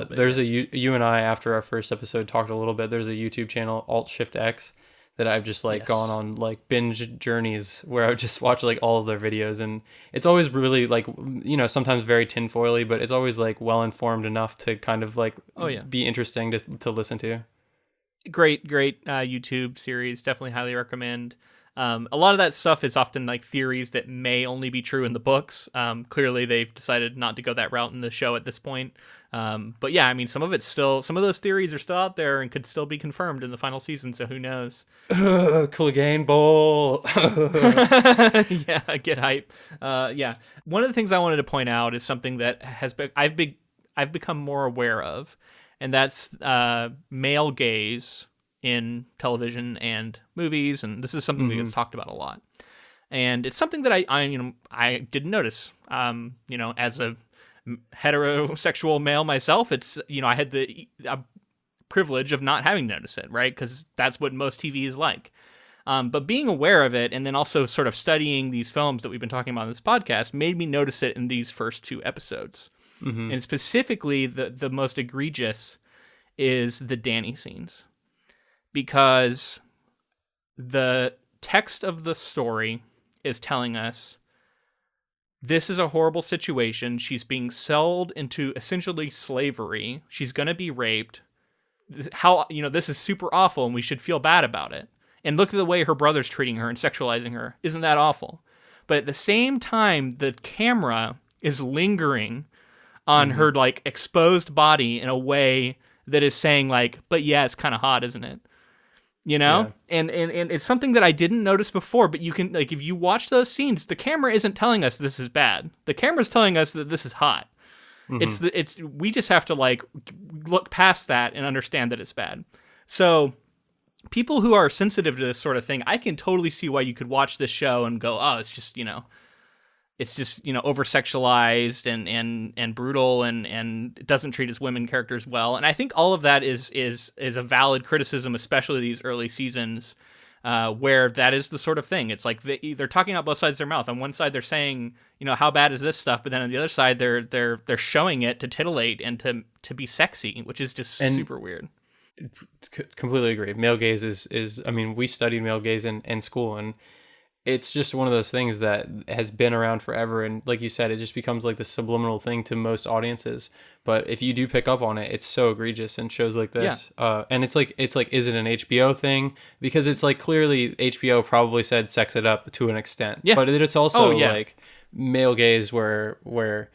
[SPEAKER 2] There's you and I, after our first episode, talked a little bit. There's a YouTube channel, Alt-Shift-X, that I've just gone on like binge journeys where I would just watch like all of their videos, and it's always really like, sometimes very tinfoily, but it's always like well informed enough to kind of like be interesting to listen to.
[SPEAKER 1] Great YouTube series, definitely highly recommend. A lot of that stuff is often like theories that may only be true in the books. Clearly they've decided not to go that route in the show at this point. But yeah, I mean, some of those theories are still out there and could still be confirmed in the final season. So who knows?
[SPEAKER 2] Clegane Bowl.
[SPEAKER 1] Yeah, get hype. Yeah. One of the things I wanted to point out is something that I've become more aware of, and that's male gaze in television and movies, and this is something that gets talked about a lot. And it's something that I didn't notice. As a heterosexual male myself, it's I had the privilege of not having noticed it, right? Because that's what most TV is like. But being aware of it, and then also sort of studying these films that we've been talking about in this podcast, made me notice it in these first two episodes. And specifically, the most egregious is the Dany scenes, because the text of the story is telling us this is a horrible situation. She's being sold into essentially slavery. She's going to be raped. This is super awful, and we should feel bad about it. And look at the way her brother's treating her and sexualizing her. Isn't that awful? But at the same time, the camera is lingering on her like exposed body in a way that is saying like, but yeah, it's kind of hot, isn't it?
[SPEAKER 2] Yeah.
[SPEAKER 1] And it's something that I didn't notice before, but you can, like, if you watch those scenes, the camera isn't telling us this is bad. The camera's telling us that this is hot.
[SPEAKER 2] Hmm.
[SPEAKER 1] We just have to like look past that and understand that it's bad. So people who are sensitive to this sort of thing, I can totally see why you could watch this show and go, oh, it's just over sexualized and brutal and it doesn't treat its women characters well. And I think all of that is a valid criticism, especially these early seasons, where that is the sort of thing. It's like they're talking out both sides of their mouth. On one side, they're saying, how bad is this stuff, but then on the other side, they're showing it to titillate and to be sexy, which is just
[SPEAKER 2] And
[SPEAKER 1] super weird.
[SPEAKER 2] completely agree. Male gaze is I mean, we studied male gaze in school, and it's just one of those things that has been around forever. And like you said, it just becomes like the subliminal thing to most audiences. But if you do pick up on it, it's so egregious in shows like this. And it's like, is it an HBO thing? Because it's like, clearly HBO probably said sex it up to an extent.
[SPEAKER 1] Yeah.
[SPEAKER 2] But it's also
[SPEAKER 1] Yeah.
[SPEAKER 2] like male gaze where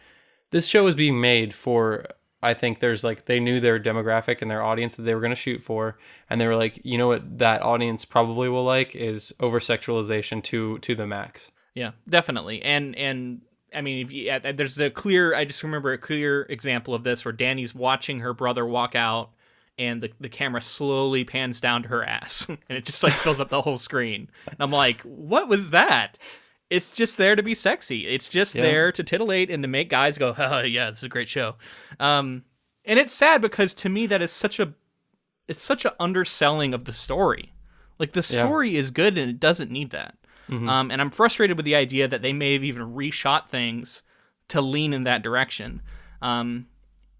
[SPEAKER 2] this show is being made for, I think there's like, they knew their demographic and their audience that they were going to shoot for, and they were like, you know what that audience probably will like is over sexualization to the max.
[SPEAKER 1] Yeah, definitely. And I mean, there's I just remember a clear example of this where Danny's watching her brother walk out, and the camera slowly pans down to her ass, and it just like fills up the whole screen. And I'm like, what was that? It's just there to be sexy. It's just there to titillate and to make guys go, oh, yeah, this is a great show. And it's sad because to me that is such a underselling of the story. Like the story is good and it doesn't need that.
[SPEAKER 2] Mm-hmm.
[SPEAKER 1] And I'm frustrated with the idea that they may have even reshot things to lean in that direction. And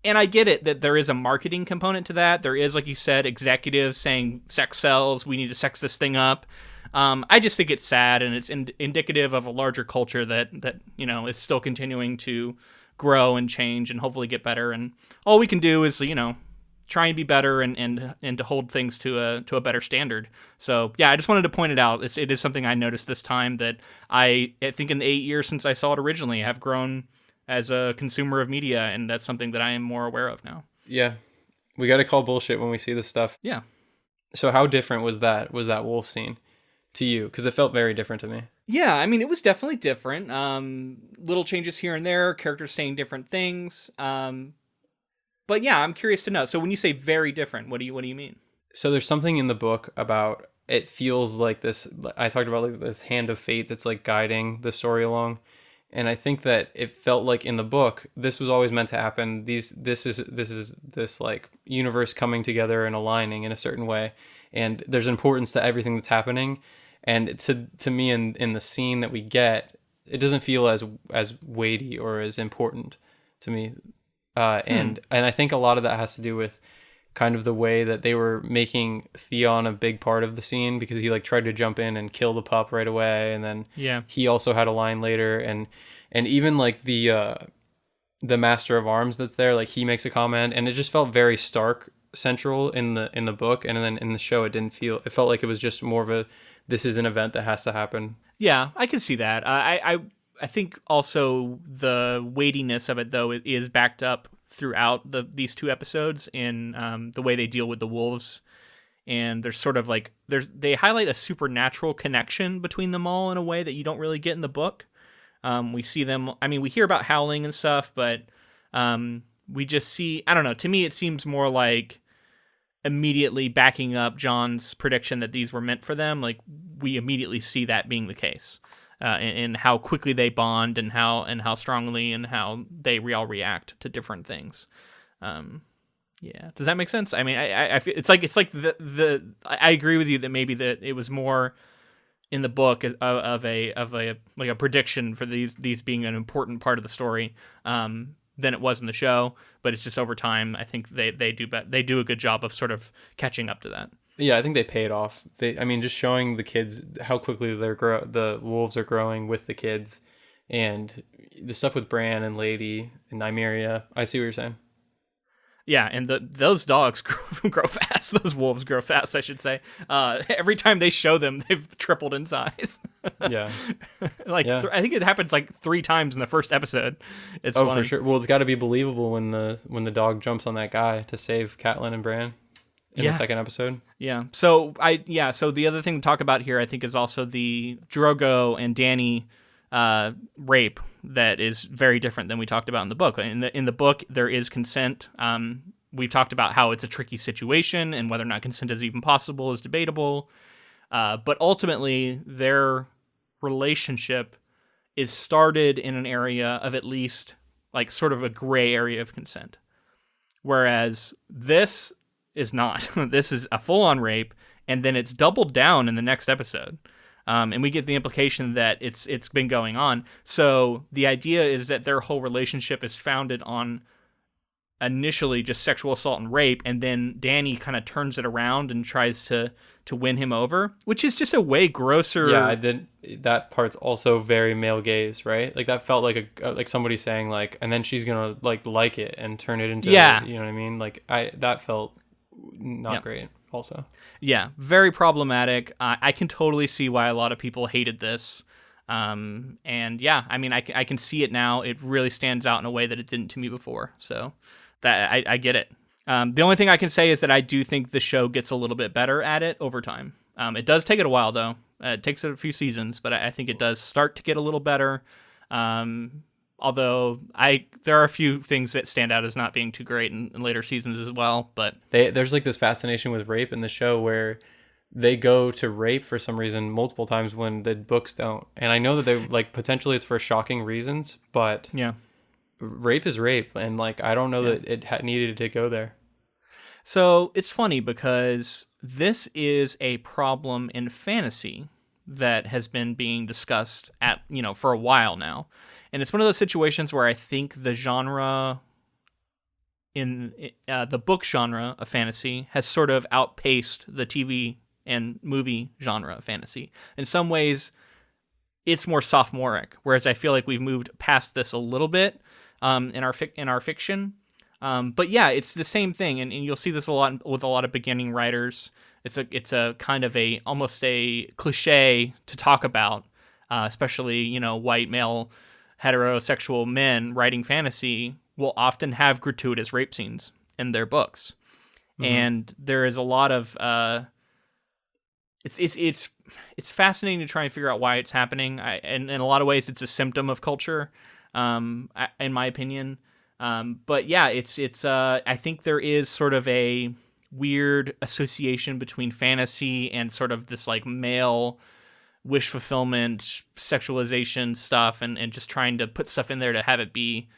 [SPEAKER 1] I get it that there is a marketing component to that. There is, like you said, executives saying sex sells. We need to sex this thing up. I just think it's sad, and it's indicative of a larger culture that is still continuing to grow and change and hopefully get better. And all we can do is try and be better and to hold things to a better standard. So yeah, I just wanted to point it out. It is something I noticed this time that I think in the 8 years since I saw it originally, I have grown as a consumer of media, and that's something that I am more aware of now.
[SPEAKER 2] Yeah, we got to call bullshit when we see this stuff.
[SPEAKER 1] Yeah.
[SPEAKER 2] So how different was that wolf scene to you? Because it felt very different to me.
[SPEAKER 1] Yeah, I mean, it was definitely different. Little changes here and there, characters saying different things. But yeah, I'm curious to know. So when you say very different, what do you mean?
[SPEAKER 2] So there's something in the book about, it feels like this, I talked about like this hand of fate that's like guiding the story along. And I think that it felt like in the book, this was always meant to happen. This is like universe coming together and aligning in a certain way. And there's importance to everything that's happening. And to me, in the scene that we get, it doesn't feel as weighty or as important to me. And I think a lot of that has to do with kind of the way that they were making Theon a big part of the scene, because he like tried to jump in and kill the pup right away, and then he also had a line later, and even like the Master of Arms that's there, like he makes a comment, and it just felt very Stark central in the book, and then in the show it felt like it was just more of a, this is an event that has to happen.
[SPEAKER 1] Yeah, I can see that. I think also the weightiness of it, though, it is backed up throughout these two episodes in the way they deal with the wolves. And there's sort of like, they highlight a supernatural connection between them all in a way that you don't really get in the book. We see them, I mean, we hear about howling and stuff, but we just see, I don't know, to me it seems more like immediately backing up John's prediction that these were meant for them. Like, we immediately see that being the case, and how quickly they bond, and how strongly, and how they all react to different things. Yeah, does that make sense? I mean, I feel it's like I agree with you that maybe that it was more in the book of a like a prediction for these being an important part of the story, than it was in the show. But it's just over time, I think they do a good job of sort of catching up to that.
[SPEAKER 2] Yeah, I think they pay it off. I mean, just showing the kids how quickly the wolves are growing with the kids, and the stuff with Bran and Lady and Nymeria. I see what you're saying.
[SPEAKER 1] Yeah, and those dogs grow fast. Those wolves grow fast, I should say. Every time they show them, they've tripled in size.
[SPEAKER 2] Yeah.
[SPEAKER 1] Like
[SPEAKER 2] Yeah.
[SPEAKER 1] I think it happens like 3 times in the first episode. It's
[SPEAKER 2] Oh,
[SPEAKER 1] funny.
[SPEAKER 2] for sure. Well, it's got to be believable when the dog jumps on that guy to save Catelyn and Bran in the
[SPEAKER 1] Yeah.
[SPEAKER 2] second episode.
[SPEAKER 1] Yeah. So So the other thing to talk about here, I think, is also the Drogo and Dany rape that is very different than we talked about in the book. In the book, there is consent. We've talked about how it's a tricky situation and whether or not consent is even possible is debatable. But ultimately, their relationship is started in an area of at least like sort of a gray area of consent. Whereas this is not. This is a full-on rape, and then it's doubled down in the next episode. And we get the implication that it's been going on. So the idea is that their whole relationship is founded on initially just sexual assault and rape, and then Dany kind of turns it around and tries to win him over, which is just a way grosser.
[SPEAKER 2] Yeah, I did. That part's also very male gaze, right? Like that felt like like somebody saying like, and then she's gonna like it and turn it into,
[SPEAKER 1] Yeah.
[SPEAKER 2] you know what I mean? Like that felt not great. Also,
[SPEAKER 1] yeah, very problematic. I can totally see why a lot of people hated this. And yeah, I mean, I can see it now. It really stands out in a way that it didn't to me before. So that I get it. The only thing I can say is that I do think the show gets a little bit better at it over time. It does take it a while, though. It takes a few seasons, but I think it does start to get a little better. Although there are a few things that stand out as not being too great in later seasons as well. But
[SPEAKER 2] there's like this fascination with rape in the show where they go to rape for some reason multiple times when the books don't. And I know that they like potentially it's for shocking reasons, but
[SPEAKER 1] yeah.
[SPEAKER 2] Rape is rape, and like I don't know that it needed to go there.
[SPEAKER 1] So it's funny because this is a problem in fantasy that has been being discussed for a while now. And it's one of those situations where I think the genre in the book genre of fantasy has sort of outpaced the TV and movie genre of fantasy. In some ways, it's more sophomoric, whereas I feel like we've moved past this a little bit in our fiction. But yeah, it's the same thing, and you'll see this a lot with a lot of beginning writers. It's a kind of almost a cliche to talk about, especially white male heterosexual men writing fantasy will often have gratuitous rape scenes in their books, and there is a lot of it's fascinating to try and figure out why it's happening. And in a lot of ways, it's a symptom of culture, in my opinion. But yeah, it's I think there is sort of a weird association between fantasy and sort of this like male wish fulfillment, sexualization stuff, and just trying to put stuff in there to have it be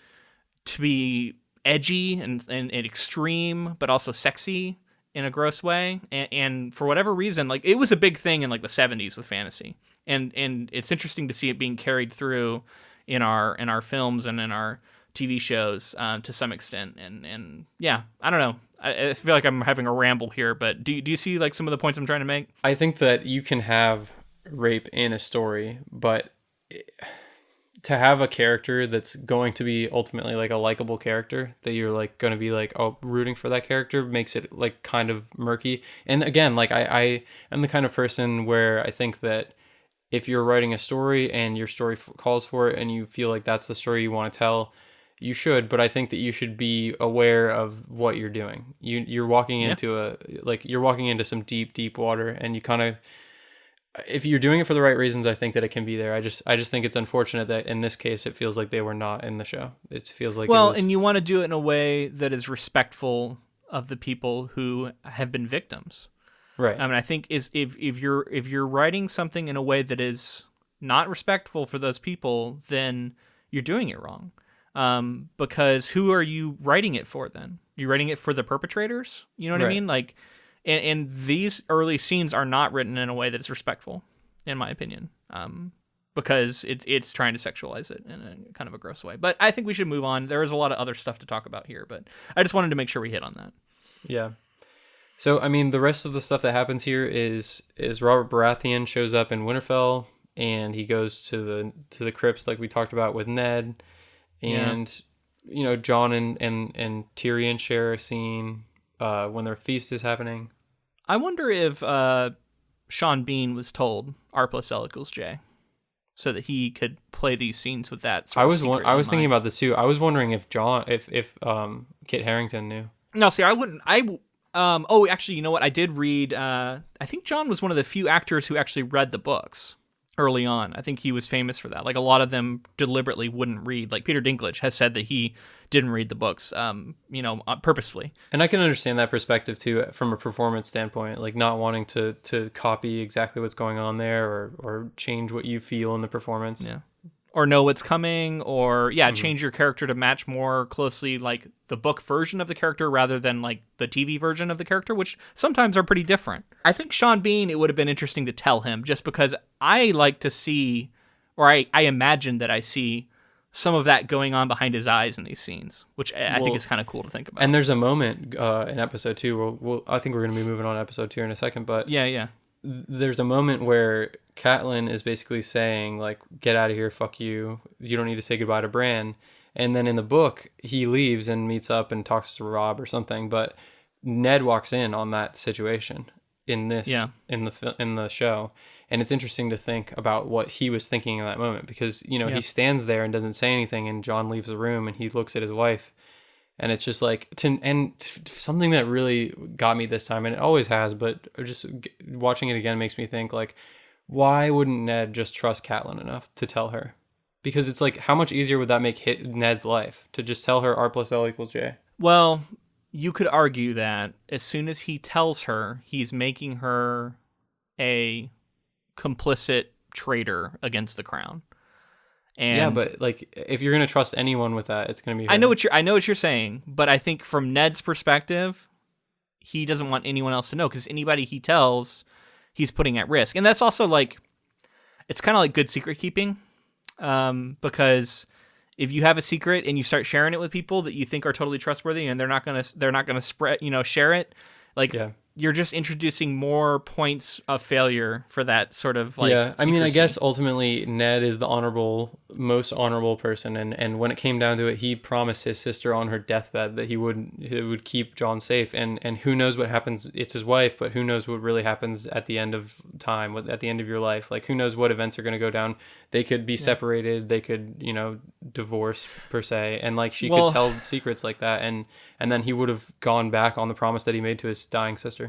[SPEAKER 1] edgy and extreme, but also sexy in a gross way. And for whatever reason, like it was a big thing in like the 70s with fantasy, and it's interesting to see it being carried through in our films and in our TV shows to some extent. And yeah, I don't know. I feel like I'm having a ramble here, but do you see like some of the points I'm trying to make?
[SPEAKER 2] I think that you can have rape in a story, but to have a character that's going to be ultimately like a likable character that you're like going to be like rooting for that character makes it like kind of murky. And again, like I am the kind of person where I think that if you're writing a story and your story calls for it and you feel like that's the story you want to tell, you should, but I think that you should be aware of what you're doing. You're walking into you're walking into some deep water, and you kind of, if you're doing it for the right reasons, I think that it can be there. I just think it's unfortunate that in this case it feels like they were not in the show. It feels like
[SPEAKER 1] and you want to do it in a way that is respectful of the people who have been victims.
[SPEAKER 2] Right.
[SPEAKER 1] I mean, I think if you're writing something in a way that is not respectful for those people, then you're doing it wrong. Because who are you writing it for then? You're writing it for the perpetrators? You know what I mean? Like, and these early scenes are not written in a way that is respectful, in my opinion, because it's trying to sexualize it in a kind of a gross way. But I think we should move on. There is a lot of other stuff to talk about here, but I just wanted to make sure we hit on that.
[SPEAKER 2] Yeah. So, I mean, the rest of the stuff that happens here is Robert Baratheon shows up in Winterfell, and he goes to the crypts like we talked about with Ned. And Jon and Tyrion share a scene when their feast is happening.
[SPEAKER 1] I wonder if Sean Bean was told R plus L equals J, so that he could play these scenes with that sort of secret
[SPEAKER 2] I was
[SPEAKER 1] in
[SPEAKER 2] thinking
[SPEAKER 1] mind.
[SPEAKER 2] about this too. I was wondering if Kit Harington knew.
[SPEAKER 1] No, see, I wouldn't. Oh, actually, you know what? I did read. I think John was one of the few actors who actually read the books early on. I think he was famous for that. Like, a lot of them deliberately wouldn't read. Like, Peter Dinklage has said that he didn't read the books, purposefully.
[SPEAKER 2] And I can understand that perspective too, from a performance standpoint, like not wanting to copy exactly what's going on there, or change what you feel in the performance.
[SPEAKER 1] Yeah. Or know what's coming, or change your character to match more closely like the book version of the character rather than like the TV version of the character, which sometimes are pretty different. I think Sean Bean, it would have been interesting to tell him, just because I like to see, or I imagine that I see some of that going on behind his eyes in these scenes, which I think is kind of cool to think about.
[SPEAKER 2] And there's a moment in episode 2, I think we're going to be moving on to episode 2 in a second, but
[SPEAKER 1] yeah.
[SPEAKER 2] There's a moment where Catelyn is basically saying, like, get out of here, fuck you. You don't need to say goodbye to Bran. And then in the book, he leaves and meets up and talks to Rob or something. But Ned walks in on that situation in the show. And it's interesting to think about what he was thinking in that moment, because, he stands there and doesn't say anything, and Jon leaves the room and he looks at his wife. And it's just like, something that really got me this time, and it always has, but just watching it again makes me think, like, why wouldn't Ned just trust Catelyn enough to tell her? Because it's like, how much easier would that make Ned's life to just tell her R plus L equals J?
[SPEAKER 1] Well, you could argue that as soon as he tells her, he's making her a complicit traitor against the crown. And
[SPEAKER 2] yeah, but like, if you're gonna trust anyone with that, it's gonna be her.
[SPEAKER 1] I know what you're saying, but I think from Ned's perspective, he doesn't want anyone else to know, because anybody he tells, he's putting at risk. And that's also like, it's kind of like good secret keeping, because if you have a secret and you start sharing it with people that you think are totally trustworthy, and they're not gonna spread, share it, like. Yeah. You're just introducing more points of failure for that sort of like.
[SPEAKER 2] Yeah, I mean, I
[SPEAKER 1] secrecy.
[SPEAKER 2] guess ultimately Ned is the most honorable person, and when it came down to it, he promised his sister on her deathbed that he would keep Jon safe, and who knows what happens. It's his wife, but who knows what really happens at the end of time, at the end of your life. Like, who knows what events are going to go down. They could be separated, they could divorce per se, and like she could tell secrets like that, and then he would have gone back on the promise that he made to his dying sister.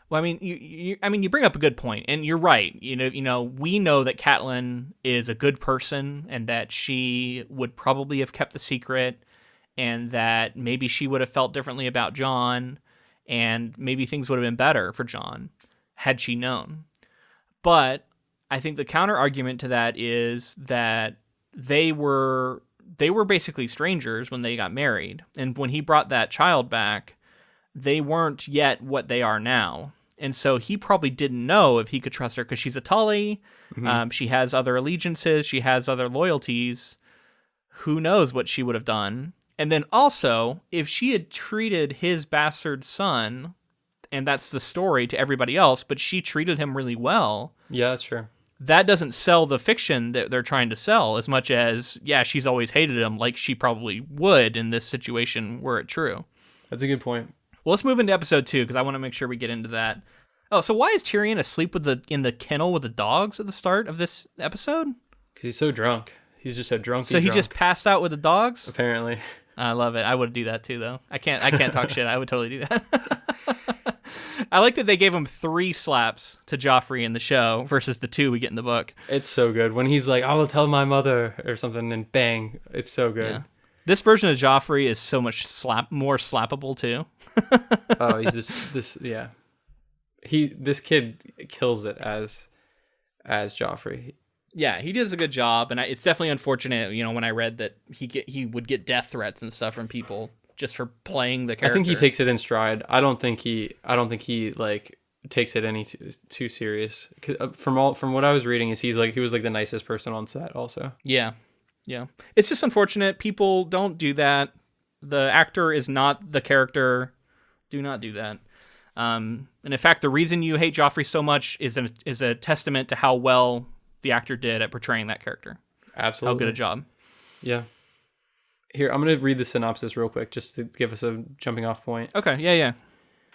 [SPEAKER 1] Well, I mean, you bring up a good point, and you're right. We know that Catelyn is a good person, and that she would probably have kept the secret, and that maybe she would have felt differently about Jon, and maybe things would have been better for Jon had she known. But I think the counter argument to that is that they were basically strangers when they got married, and when he brought that child back, they weren't yet what they are now. And so he probably didn't know if he could trust her, because she's a Tully. Mm-hmm. She has other allegiances. She has other loyalties. Who knows what she would have done? And then also, if she had treated his bastard son, and that's the story to everybody else, but she treated him really well.
[SPEAKER 2] Yeah, that's true.
[SPEAKER 1] That doesn't sell the fiction that they're trying to sell as much as, she's always hated him, like she probably would in this situation were it true.
[SPEAKER 2] That's a good point.
[SPEAKER 1] Well, let's move into episode 2, because I want to make sure we get into that. Oh, so why is Tyrion asleep in the kennel with the dogs at the start of this episode?
[SPEAKER 2] Because he's so drunk. He's just a drunk.
[SPEAKER 1] So he just passed out with the dogs?
[SPEAKER 2] Apparently.
[SPEAKER 1] I love it. I would do that too, though. I can't talk shit. I would totally do that. I like that they gave him 3 slaps to Joffrey in the show versus the 2 we get in the book.
[SPEAKER 2] It's so good. When he's like, I will tell my mother or something, and bang. It's so good. Yeah.
[SPEAKER 1] This version of Joffrey is so much more slappable too.
[SPEAKER 2] Oh, he's just this. Yeah, this kid kills it as Joffrey.
[SPEAKER 1] Yeah, he does a good job, and it's definitely unfortunate. When I read that he would get death threats and stuff from people just for playing the character.
[SPEAKER 2] I think he takes it in stride. I don't think he like takes it any too serious. From what I was reading, is he was like the nicest person on set also.
[SPEAKER 1] Yeah. Yeah. It's just unfortunate. People don't do that. The actor is not the character. Do not do that. And in fact, the reason you hate Joffrey so much is a testament to how well the actor did at portraying that character.
[SPEAKER 2] Absolutely.
[SPEAKER 1] How good a job.
[SPEAKER 2] Yeah. Here, I'm going to read the synopsis real quick just to give us a jumping off point.
[SPEAKER 1] Okay, yeah.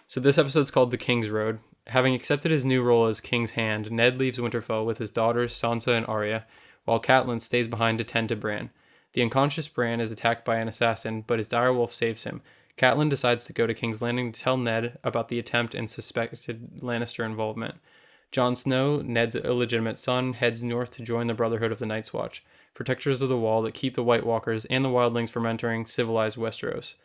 [SPEAKER 2] So this episode's called The King's Road. Having accepted his new role as King's Hand, Ned leaves Winterfell with his daughters Sansa and Arya, while Catelyn stays behind to tend to Bran. The unconscious Bran is attacked by an assassin, but his direwolf saves him. Catelyn decides to go to King's Landing to tell Ned about the attempt and suspected Lannister involvement. Jon Snow, Ned's illegitimate son, heads north to join the Brotherhood of the Night's Watch, protectors of the Wall that keep the White Walkers and the Wildlings from entering civilized Westeros.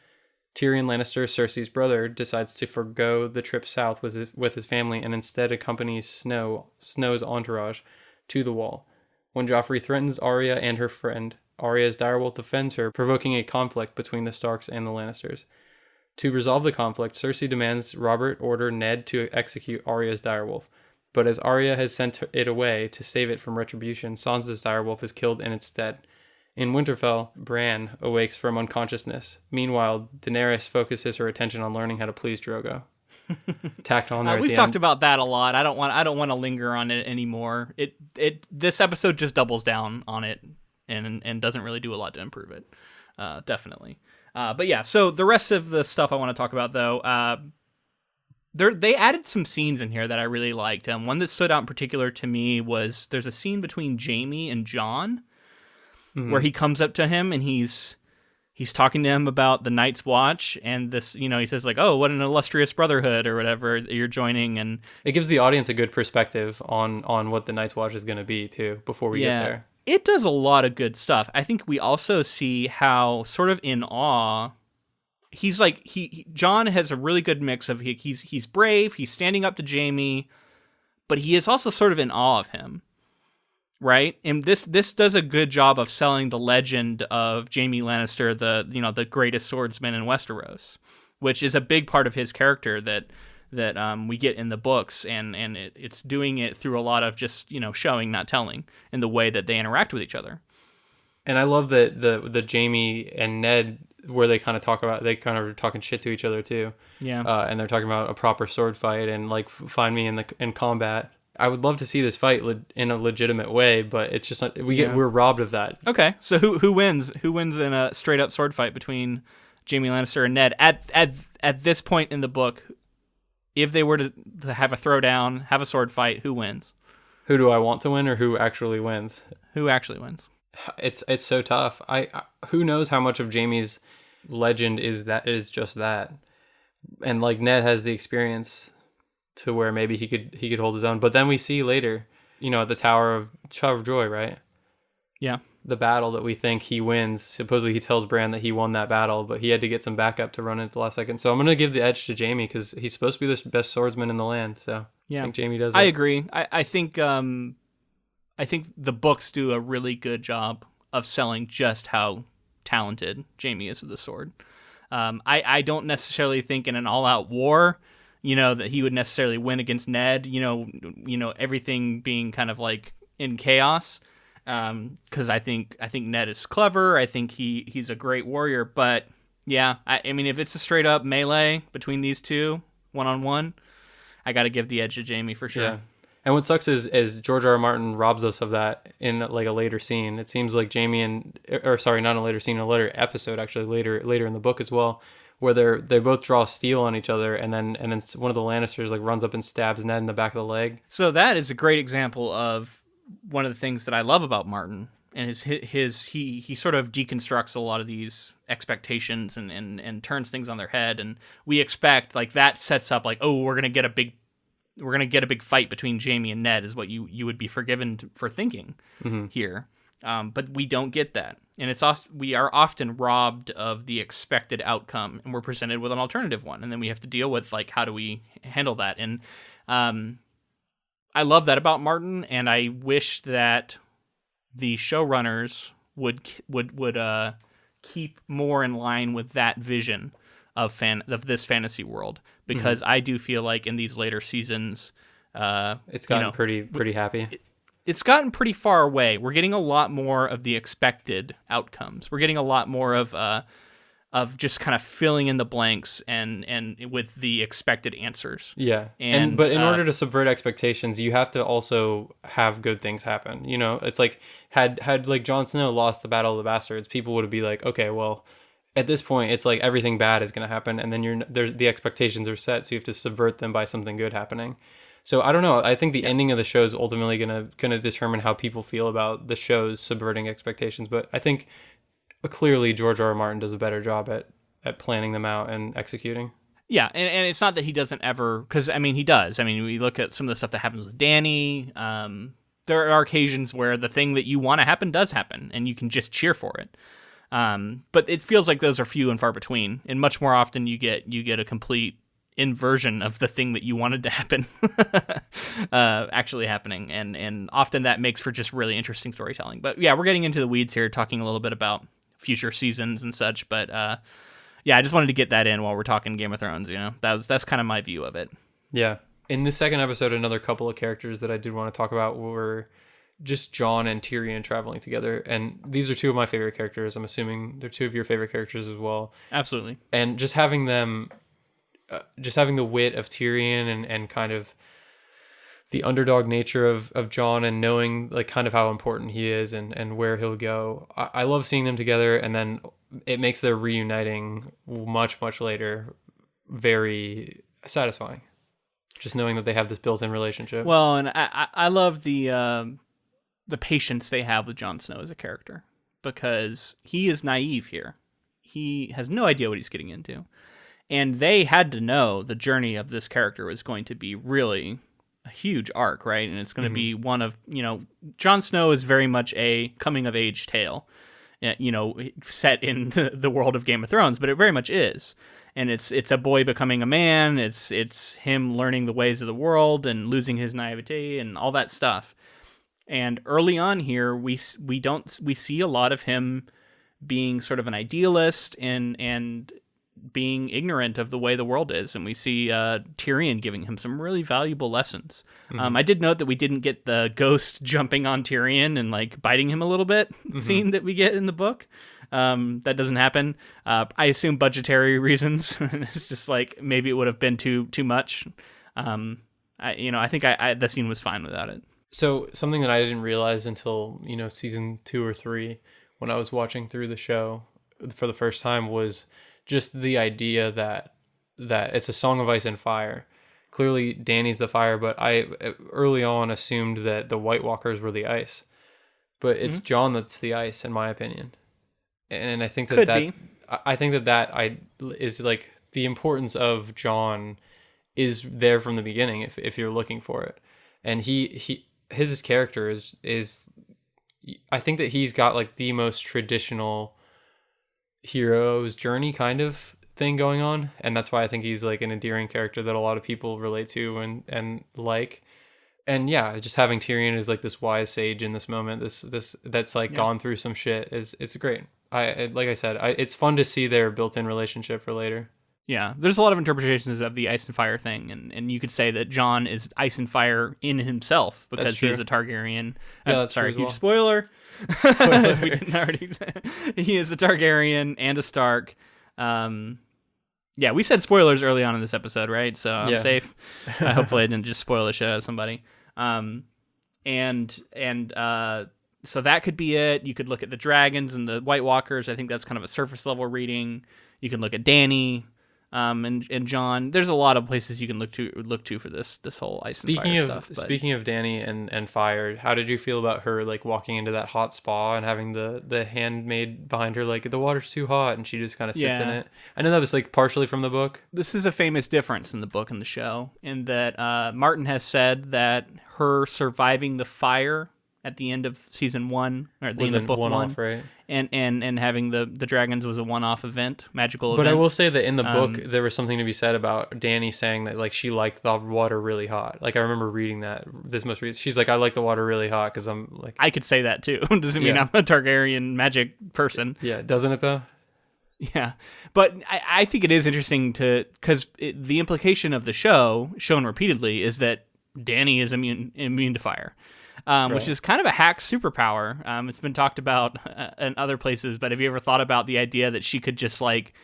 [SPEAKER 2] Tyrion Lannister, Cersei's brother, decides to forgo the trip south with his family and instead accompanies Snow's entourage to the Wall. When Joffrey threatens Arya and her friend, Arya's direwolf defends her, provoking a conflict between the Starks and the Lannisters. To resolve the conflict, Cersei demands Robert order Ned to execute Arya's direwolf. But as Arya has sent it away to save it from retribution, Sansa's direwolf is killed in its stead. In Winterfell, Bran awakes from unconsciousness. Meanwhile, Daenerys focuses her attention on learning how to please Drogo. Tacked on there.
[SPEAKER 1] We've talked about that a lot. I don't want to linger on it anymore. This episode just doubles down on it and doesn't really do a lot to improve it. Definitely. But yeah, so the rest of the stuff I want to talk about though, they added some scenes in here that I really liked. One that stood out in particular to me was there's a scene between Jaime and Jon where he comes up to him and he's talking to him about the Night's Watch and this, he says like, oh, what an illustrious brotherhood or whatever you're joining. And
[SPEAKER 2] it gives the audience a good perspective on what the Night's Watch is going to be too before we get there.
[SPEAKER 1] It does a lot of good stuff. I think we also see how sort of in awe he's like, Jon has a really good mix of he's brave, he's standing up to Jaime, but he is also sort of in awe of him. Right? And this does a good job of selling the legend of Jaime Lannister, the greatest swordsman in Westeros, which is a big part of his character that we get in the books, and it's doing it through a lot of just, showing, not telling, in the way that they interact with each other.
[SPEAKER 2] And I love that the Jaime and Ned, where they kind of are talking shit to each other too.
[SPEAKER 1] Yeah.
[SPEAKER 2] And they're talking about a proper sword fight and like find me in combat. I would love to see this fight in a legitimate way, but it's just we're robbed of that.
[SPEAKER 1] Okay, so who wins? Who wins in a straight up sword fight between Jaime Lannister and Ned at this point in the book? If they were to have a throwdown, have a sword fight, who wins?
[SPEAKER 2] Who do I want to win, or who actually wins?
[SPEAKER 1] Who actually wins?
[SPEAKER 2] It's so tough. I who knows how much of Jaime's legend is just that, and like Ned has the experience to where maybe he could hold his own. But then we see later, at the Tower of Joy, right?
[SPEAKER 1] Yeah.
[SPEAKER 2] The battle that we think he wins. Supposedly he tells Bran that he won that battle, but he had to get some backup to run it at the last second. So I'm going to give the edge to Jaime because he's supposed to be the best swordsman in the land. So yeah, I think Jaime does it.
[SPEAKER 1] I agree. I think the books do a really good job of selling just how talented Jaime is with the sword. I don't necessarily think in an all-out war, that he would necessarily win against Ned, everything being kind of like in chaos. Because I think Ned is clever. I think he's a great warrior. But yeah, I mean, if it's a straight up melee between these two, 1-on-1, I got to give the edge to Jaime for sure. Yeah.
[SPEAKER 2] And what sucks is George R. R. Martin robs us of that in like a later scene. It seems like not a later scene, a later episode actually later in the book as well, where they both draw steel on each other, and then one of the Lannisters like runs up and stabs Ned in the back of the leg.
[SPEAKER 1] So that is a great example of one of the things that I love about Martin, and he sort of deconstructs a lot of these expectations and turns things on their head, and we expect like that sets up like, oh, we're gonna get a big fight between Jaime and Ned is what you would be forgiven for thinking here. But we don't get that. And we are often robbed of the expected outcome, and we're presented with an alternative one. And then we have to deal with like, how do we handle that? And I love that about Martin. And I wish that the showrunners would keep more in line with that vision of this fantasy world, because I do feel like in these later seasons,
[SPEAKER 2] it's gotten pretty happy.
[SPEAKER 1] It's gotten pretty far away. We're getting a lot more of the expected outcomes. We're getting a lot more of of just kind of filling in the blanks and with the expected answers.
[SPEAKER 2] Yeah.
[SPEAKER 1] And
[SPEAKER 2] But in order to subvert expectations, you have to also have good things happen. You know, it's like had like Jon Snow lost the Battle of the Bastards, people would be like, okay, well, at this point, it's like everything bad is going to happen, and then the expectations are set, so you have to subvert them by something good happening. So I don't know. I think the ending of the show is ultimately gonna determine how people feel about the show's subverting expectations. But I think clearly George R. R. Martin does a better job at planning them out and executing.
[SPEAKER 1] Yeah, and it's not that he doesn't ever, because, I mean, he does. I mean, we look at some of the stuff that happens with Danny. There are occasions where the thing that you want to happen does happen, and you can just cheer for it. But it feels like those are few and far between, and much more often you get a complete inversion of the thing that you wanted to happen actually happening, and often that makes for just really interesting storytelling. But yeah, we're getting into the weeds here, talking a little bit about future seasons and such, but yeah, I just wanted to get that in while we're talking Game of Thrones. You know, that's kind of my view of it.
[SPEAKER 2] Yeah. In the second episode, another couple of characters that I did want to talk about were just Jon and Tyrion traveling together, and these are two of my favorite characters. I'm assuming they're two of your favorite characters as well.
[SPEAKER 1] Absolutely.
[SPEAKER 2] And just having them, just having the wit of Tyrion and kind of the underdog nature of Jon, and knowing like kind of how important he is and where he'll go. I love seeing them together, and then it makes their reuniting much later very satisfying. Just knowing that they have this built-in relationship.
[SPEAKER 1] Well, and I love the patience they have with Jon Snow as a character, because he is naive here. He has no idea what he's getting into. And they had to know the journey of this character was going to be really a huge arc, right? And it's going to be one of, Jon Snow is very much a coming-of-age tale, set in the world of Game of Thrones, but it very much is. And it's a boy becoming a man. It's him learning the ways of the world and losing his naivete and all that stuff. And early on here, we see a lot of him being sort of an idealist and being ignorant of the way the world is, and we see Tyrion giving him some really valuable lessons. I did note that we didn't get the ghost jumping on Tyrion and like biting him a little bit scene that we get in the book. That doesn't happen. I assume budgetary reasons. It's just like maybe it would have been too much. I think the scene was fine without it.
[SPEAKER 2] So something that I didn't realize until season 2 or 3, when I was watching through the show for the first time, was just the idea that it's a song of ice and fire. Clearly Dany's the fire, but I early on assumed that the White Walkers were the ice. But it's Jon that's the ice, in my opinion. And I think I think that is like the importance of Jon is there from the beginning if you're looking for it. And his character is I think that he's got like the most traditional hero's journey kind of thing going on, and that's why I think he's like an endearing character that a lot of people relate to and like. And yeah, just having Tyrion as like this wise sage in this moment, this that's like gone through some shit it's great. Like I said, it's fun to see their built-in relationship for later.
[SPEAKER 1] Yeah, there's a lot of interpretations of the ice and fire thing, and you could say that Jon is ice and fire in himself because he's a Targaryen.
[SPEAKER 2] Yeah, that's
[SPEAKER 1] sorry,
[SPEAKER 2] true as
[SPEAKER 1] huge spoiler. If we didn't already. He is a Targaryen and a Stark. Yeah, we said spoilers early on in this episode, right? So I'm safe. Hopefully, I didn't just spoil the shit out of somebody. So that could be it. You could look at the dragons and the White Walkers. I think that's kind of a surface level reading. You can look at Dany. And Jon, there's a lot of places you can look to for this whole ice and fire stuff.
[SPEAKER 2] Speaking of Dany and fire, how did you feel about her like walking into that hot spa and having the handmaid behind her like the water's too hot and she just kind of sits in it? I know that was like partially from the book.
[SPEAKER 1] This is a famous difference in the book and the show, in that Martin has said that her surviving the fire at the end of season 1 or at the end of book 1,
[SPEAKER 2] off, right?
[SPEAKER 1] And having the dragons was a one-off event, magical event.
[SPEAKER 2] But I will say that in the book there was something to be said about Dany saying that like she liked the water really hot. Like I remember reading that she's like, I like the water really hot because I'm like,
[SPEAKER 1] I could say that too. Doesn't mean I'm a Targaryen magic person.
[SPEAKER 2] Yeah, doesn't it though?
[SPEAKER 1] Yeah, but I think it is interesting because the implication of the show, shown repeatedly, is that Dany is immune to fire. which is kind of a hack superpower. It's been talked about in other places, but have you ever thought about the idea that she could just like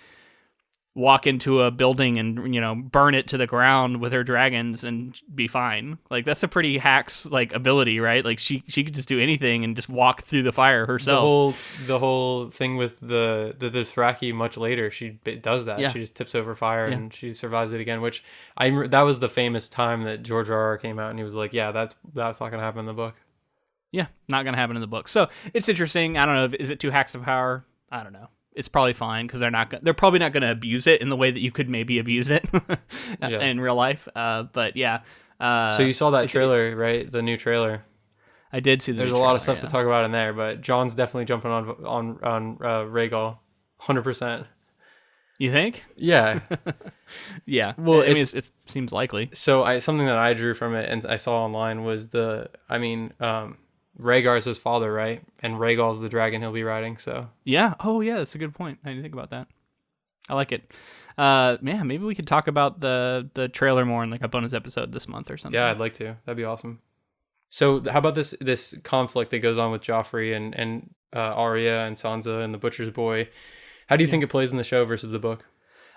[SPEAKER 1] walk into a building and, you know, burn it to the ground with her dragons and be fine? Like, that's a pretty hacks like ability, right? Like she could just do anything and just walk through the fire herself.
[SPEAKER 2] The whole thing with the Dothraki much later, she does that.
[SPEAKER 1] Yeah.
[SPEAKER 2] She just tips over fire and she survives it again, which that was the famous time that George R.R. came out and he was like, yeah, that's not going to happen in the book.
[SPEAKER 1] Yeah, not going to happen in the book. So it's interesting. I don't know. Is it too hacks of power? I don't know. It's probably fine because they're probably not going to abuse it in the way that you could maybe abuse it in real life. But yeah.
[SPEAKER 2] So you saw that trailer, right? The new trailer.
[SPEAKER 1] I did see.
[SPEAKER 2] There's a lot of stuff to talk about in there, but John's definitely jumping on Rhaegal, 100%.
[SPEAKER 1] You think?
[SPEAKER 2] Yeah.
[SPEAKER 1] Yeah.
[SPEAKER 2] Well,
[SPEAKER 1] I mean, it seems likely.
[SPEAKER 2] So something that I drew from it and I saw online was Rhaegar's his father, right? And Rhaegal's the dragon he'll be riding, so.
[SPEAKER 1] Yeah. Oh, yeah, that's a good point. I didn't think about that. I like it. Yeah, maybe we could talk about the trailer more in like a bonus episode this month or something.
[SPEAKER 2] Yeah, I'd like to. That'd be awesome. So how about this conflict that goes on with Joffrey and Arya and Sansa and the Butcher's Boy? How do you think it plays in the show versus the book?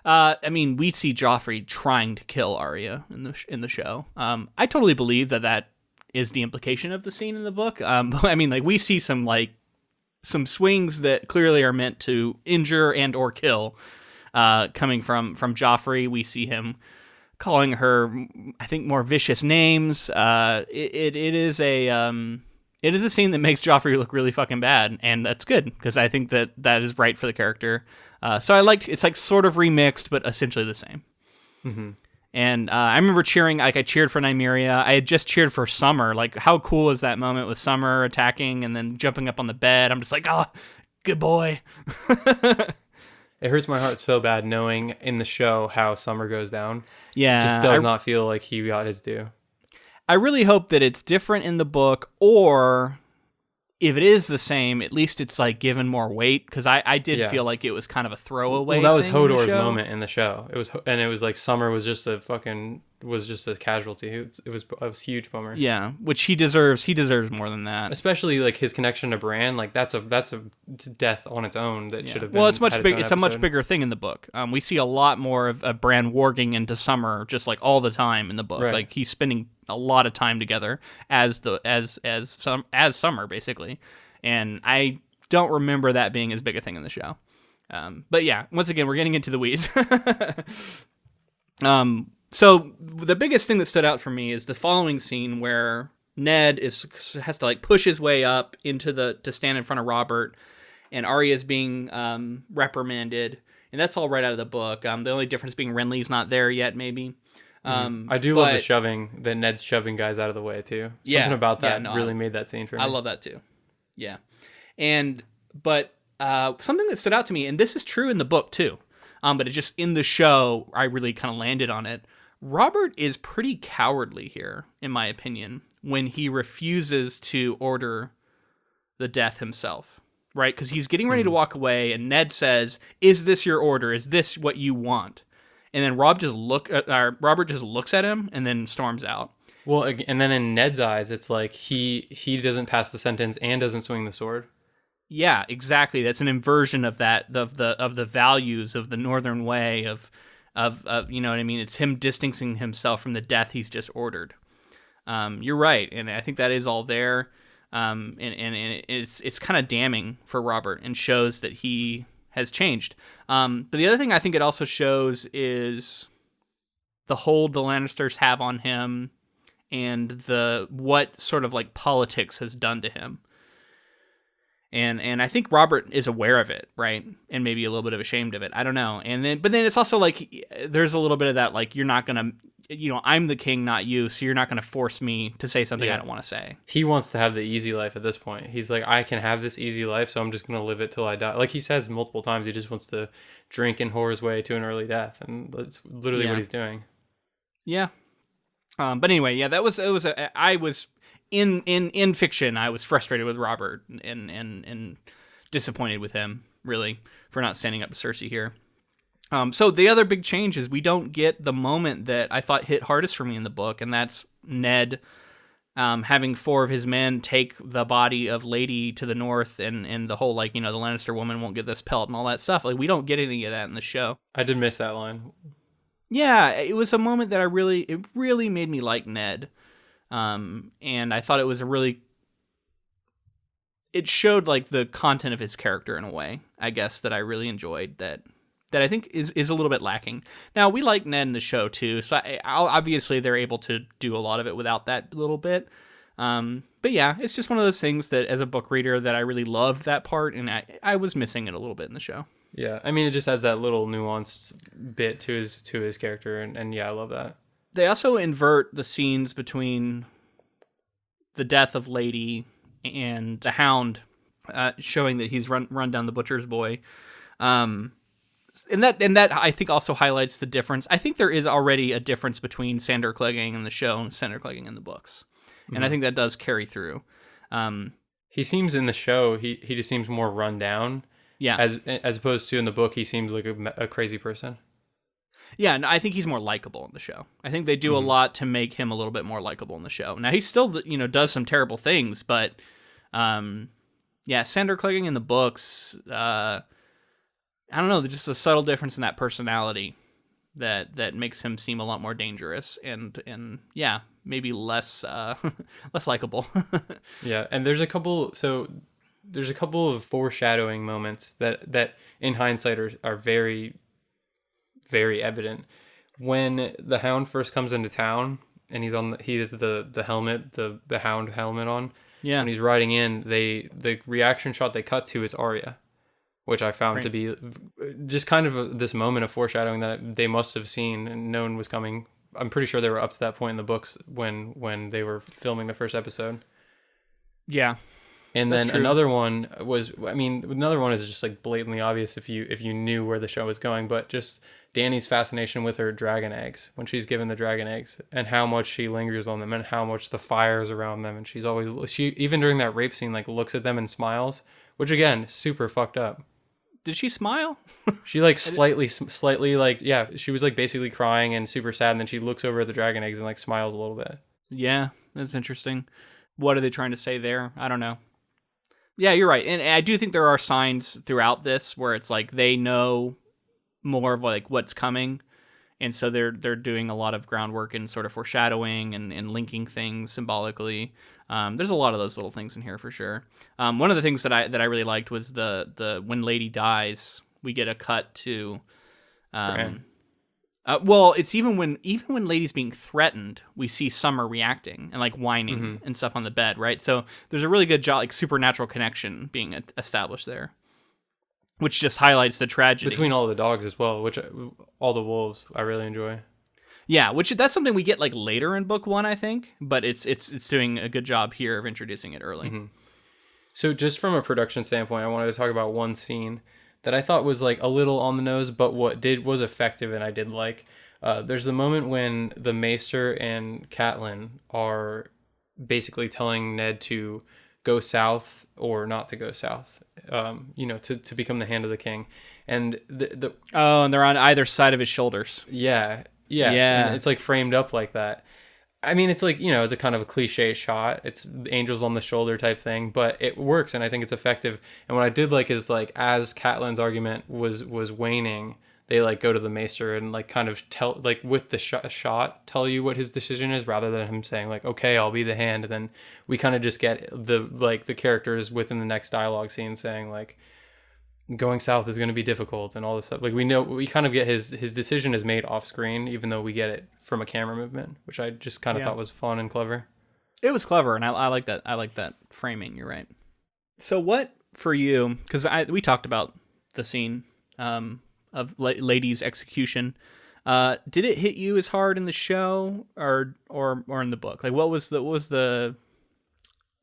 [SPEAKER 1] I mean, we see Joffrey trying to kill Arya in the show. I totally believe that is the implication of the scene in the book. I mean, like we see some swings that clearly are meant to injure and or kill. Coming from Joffrey, we see him calling her, I think, more vicious names. It is a scene that makes Joffrey look really fucking bad, and that's good because I think that is right for the character. So it's like sort of remixed, but essentially the same.
[SPEAKER 2] Mm-hmm.
[SPEAKER 1] And I remember cheering, like I cheered for Nymeria. I had just cheered for Summer. Like, how cool is that moment with Summer attacking and then jumping up on the bed? I'm just like, oh, good boy.
[SPEAKER 2] It hurts my heart so bad knowing in the show how Summer goes down.
[SPEAKER 1] Yeah.
[SPEAKER 2] It just does not feel like he got his due.
[SPEAKER 1] I really hope that it's different in the book, or if it is the same, at least it's like given more weight, because I did feel like it was kind of a throwaway.
[SPEAKER 2] Well, that was
[SPEAKER 1] thing in the
[SPEAKER 2] Hodor's
[SPEAKER 1] show.
[SPEAKER 2] moment in the show. It was like Summer was just a casualty. It was a huge bummer.
[SPEAKER 1] Yeah, which he deserves. He deserves more than that.
[SPEAKER 2] Especially like his connection to Bran. Like that's a death on its own that should have been.
[SPEAKER 1] Well, it's much big.
[SPEAKER 2] It's
[SPEAKER 1] a much bigger thing in the book. We see a lot more of Bran warging into Summer just like all the time in the book.
[SPEAKER 2] Right.
[SPEAKER 1] Like he's spending a lot of time together as Summer basically. And I don't remember that being as big a thing in the show. But yeah, once again, we're getting into the weeds. So the biggest thing that stood out for me is the following scene where Ned has to like push his way up to stand in front of Robert, and Arya is being reprimanded, and that's all right out of the book. The only difference being Renly's not there yet, maybe.
[SPEAKER 2] I do love the shoving, that Ned's shoving guys out of the way too. Something about that really made that scene for me.
[SPEAKER 1] I love that too. Yeah. But something that stood out to me, and this is true in the book too, but it just in the show, I really kind of landed on it. Robert is pretty cowardly here, in my opinion, when he refuses to order the death himself, right? Because he's getting ready to walk away, and Ned says, "Is this your order? Is this what you want?" And then Robert just looks at him and then storms out.
[SPEAKER 2] Well, and then in Ned's eyes, it's like he doesn't pass the sentence and doesn't swing the sword.
[SPEAKER 1] Yeah, exactly. That's an inversion of that of the values of the Northern way of you know what I mean. It's him distancing himself from the death he's just ordered. You're right, and I think that is all there. And it's kind of damning for Robert and shows that he has changed. But the other thing I think it also shows is the hold the Lannisters have on him and what sort of like politics has done to him. And I think Robert is aware of it, right? And maybe a little bit of ashamed of it. I don't know. But then it's also like there's a little bit of that, like, you're not gonna, I'm the king, not you, so you're not gonna force me to say something I don't want to say.
[SPEAKER 2] He wants to have the easy life at this point. He's like, I can have this easy life, so I'm just gonna live it till I die. Like he says multiple times, he just wants to drink and whore his way to an early death, and that's literally what he's doing. Yeah.
[SPEAKER 1] But anyway, yeah, I was in fiction, I was frustrated with Robert and disappointed with him, really, for not standing up to Cersei here. So the other big change is we don't get the moment that I thought hit hardest for me in the book, and that's Ned having 4 of his men take the body of Lady to the north, and the whole, like, the Lannister woman won't get this pelt and all that stuff. Like, we don't get any of that in the show.
[SPEAKER 2] I did miss that line.
[SPEAKER 1] Yeah, it was a moment that it really made me like Ned. And I thought it was it showed like the content of his character in a way, I guess, that I really enjoyed, that I think is a little bit lacking. Now, we like Ned in the show too, so obviously they're able to do a lot of it without that little bit. But yeah, it's just one of those things that as a book reader that I really loved that part, and I was missing it a little bit in the show.
[SPEAKER 2] Yeah, I mean, it just has that little nuanced bit to his character, and yeah, I love that.
[SPEAKER 1] They also invert the scenes between the death of Lady and the Hound, showing that he's run down the butcher's boy. And that I think also highlights the difference. I think there is already a difference between Sandor Clegane in the show and Sandor Clegane in the books, and I think that does carry through.
[SPEAKER 2] He seems in the show he just seems more run down.
[SPEAKER 1] Yeah,
[SPEAKER 2] as opposed to in the book, he seems like a crazy person.
[SPEAKER 1] Yeah, and I think he's more likable in the show. I think they do a lot to make him a little bit more likable in the show. Now, he still, does some terrible things, but, Sandor Clegane in the books, I don't know, there's just a subtle difference in that personality that makes him seem a lot more dangerous and maybe less less likable.
[SPEAKER 2] Yeah, and there's a couple of foreshadowing moments that in hindsight are very, very evident. When the Hound first comes into town and he has the helmet, the Hound helmet on.
[SPEAKER 1] Yeah.
[SPEAKER 2] When he's riding in, the reaction shot they cut to is Arya, which I found to be just kind of this moment of foreshadowing that they must have seen and known was coming. I'm pretty sure they were up to that point in the books when they were filming the first episode.
[SPEAKER 1] Yeah.
[SPEAKER 2] And then another one is just like blatantly obvious if you knew where the show was going, but just Dany's fascination with her dragon eggs when she's given the dragon eggs and how much she lingers on them and how much the fire's around them, and she even during that rape scene like looks at them and smiles, which again, super fucked up.
[SPEAKER 1] Did she smile?
[SPEAKER 2] She like slightly like, yeah, she was like basically crying and super sad, and then she looks over at the dragon eggs and like smiles a little bit.
[SPEAKER 1] Yeah, that's interesting. What are they trying to say there? I don't know. Yeah, you're right. And I do think there are signs throughout this where it's like they know more of like what's coming. And so they're doing a lot of groundwork and sort of foreshadowing and linking things symbolically. There's a lot of those little things in here for sure. One of the things that I really liked was the when Lady dies, we get a cut to well, it's even when Lady's being threatened, we see Summer reacting and like whining and stuff on the bed, right? So there's a really good job, like supernatural connection being established there, which just highlights the tragedy
[SPEAKER 2] between all the dogs as well, which all the wolves I really enjoy.
[SPEAKER 1] Yeah, which that's something we get like later in book 1, I think, but it's doing a good job here of introducing it early.
[SPEAKER 2] Mm-hmm. So just from a production standpoint, I wanted to talk about one scene that I thought was like a little on the nose, but was effective and I did like. There's the moment when the Maester and Catelyn are basically telling Ned to go south or not to go south, to become the Hand of the King. And
[SPEAKER 1] and they're on either side of his shoulders.
[SPEAKER 2] Yeah. And it's like framed up like that. I mean, it's like, it's a kind of a cliche shot. It's angels on the shoulder type thing, but it works, and I think it's effective. And what I did like is like as Catelyn's argument was waning, they like go to the Maester and like kind of tell like with the shot tell you what his decision is rather than him saying like, okay, I'll be the Hand. And then we kind of just get the characters within the next dialogue scene saying like, going south is going to be difficult and all this stuff. Like we kind of get his decision is made off screen, even though we get it from a camera movement, which I just kind of thought was fun and clever. It
[SPEAKER 1] was clever, and I like that. I like that framing. You're right. So what for you? Because we talked about the scene of Lady's execution. Did it hit you as hard in the show or in the book? Like what was the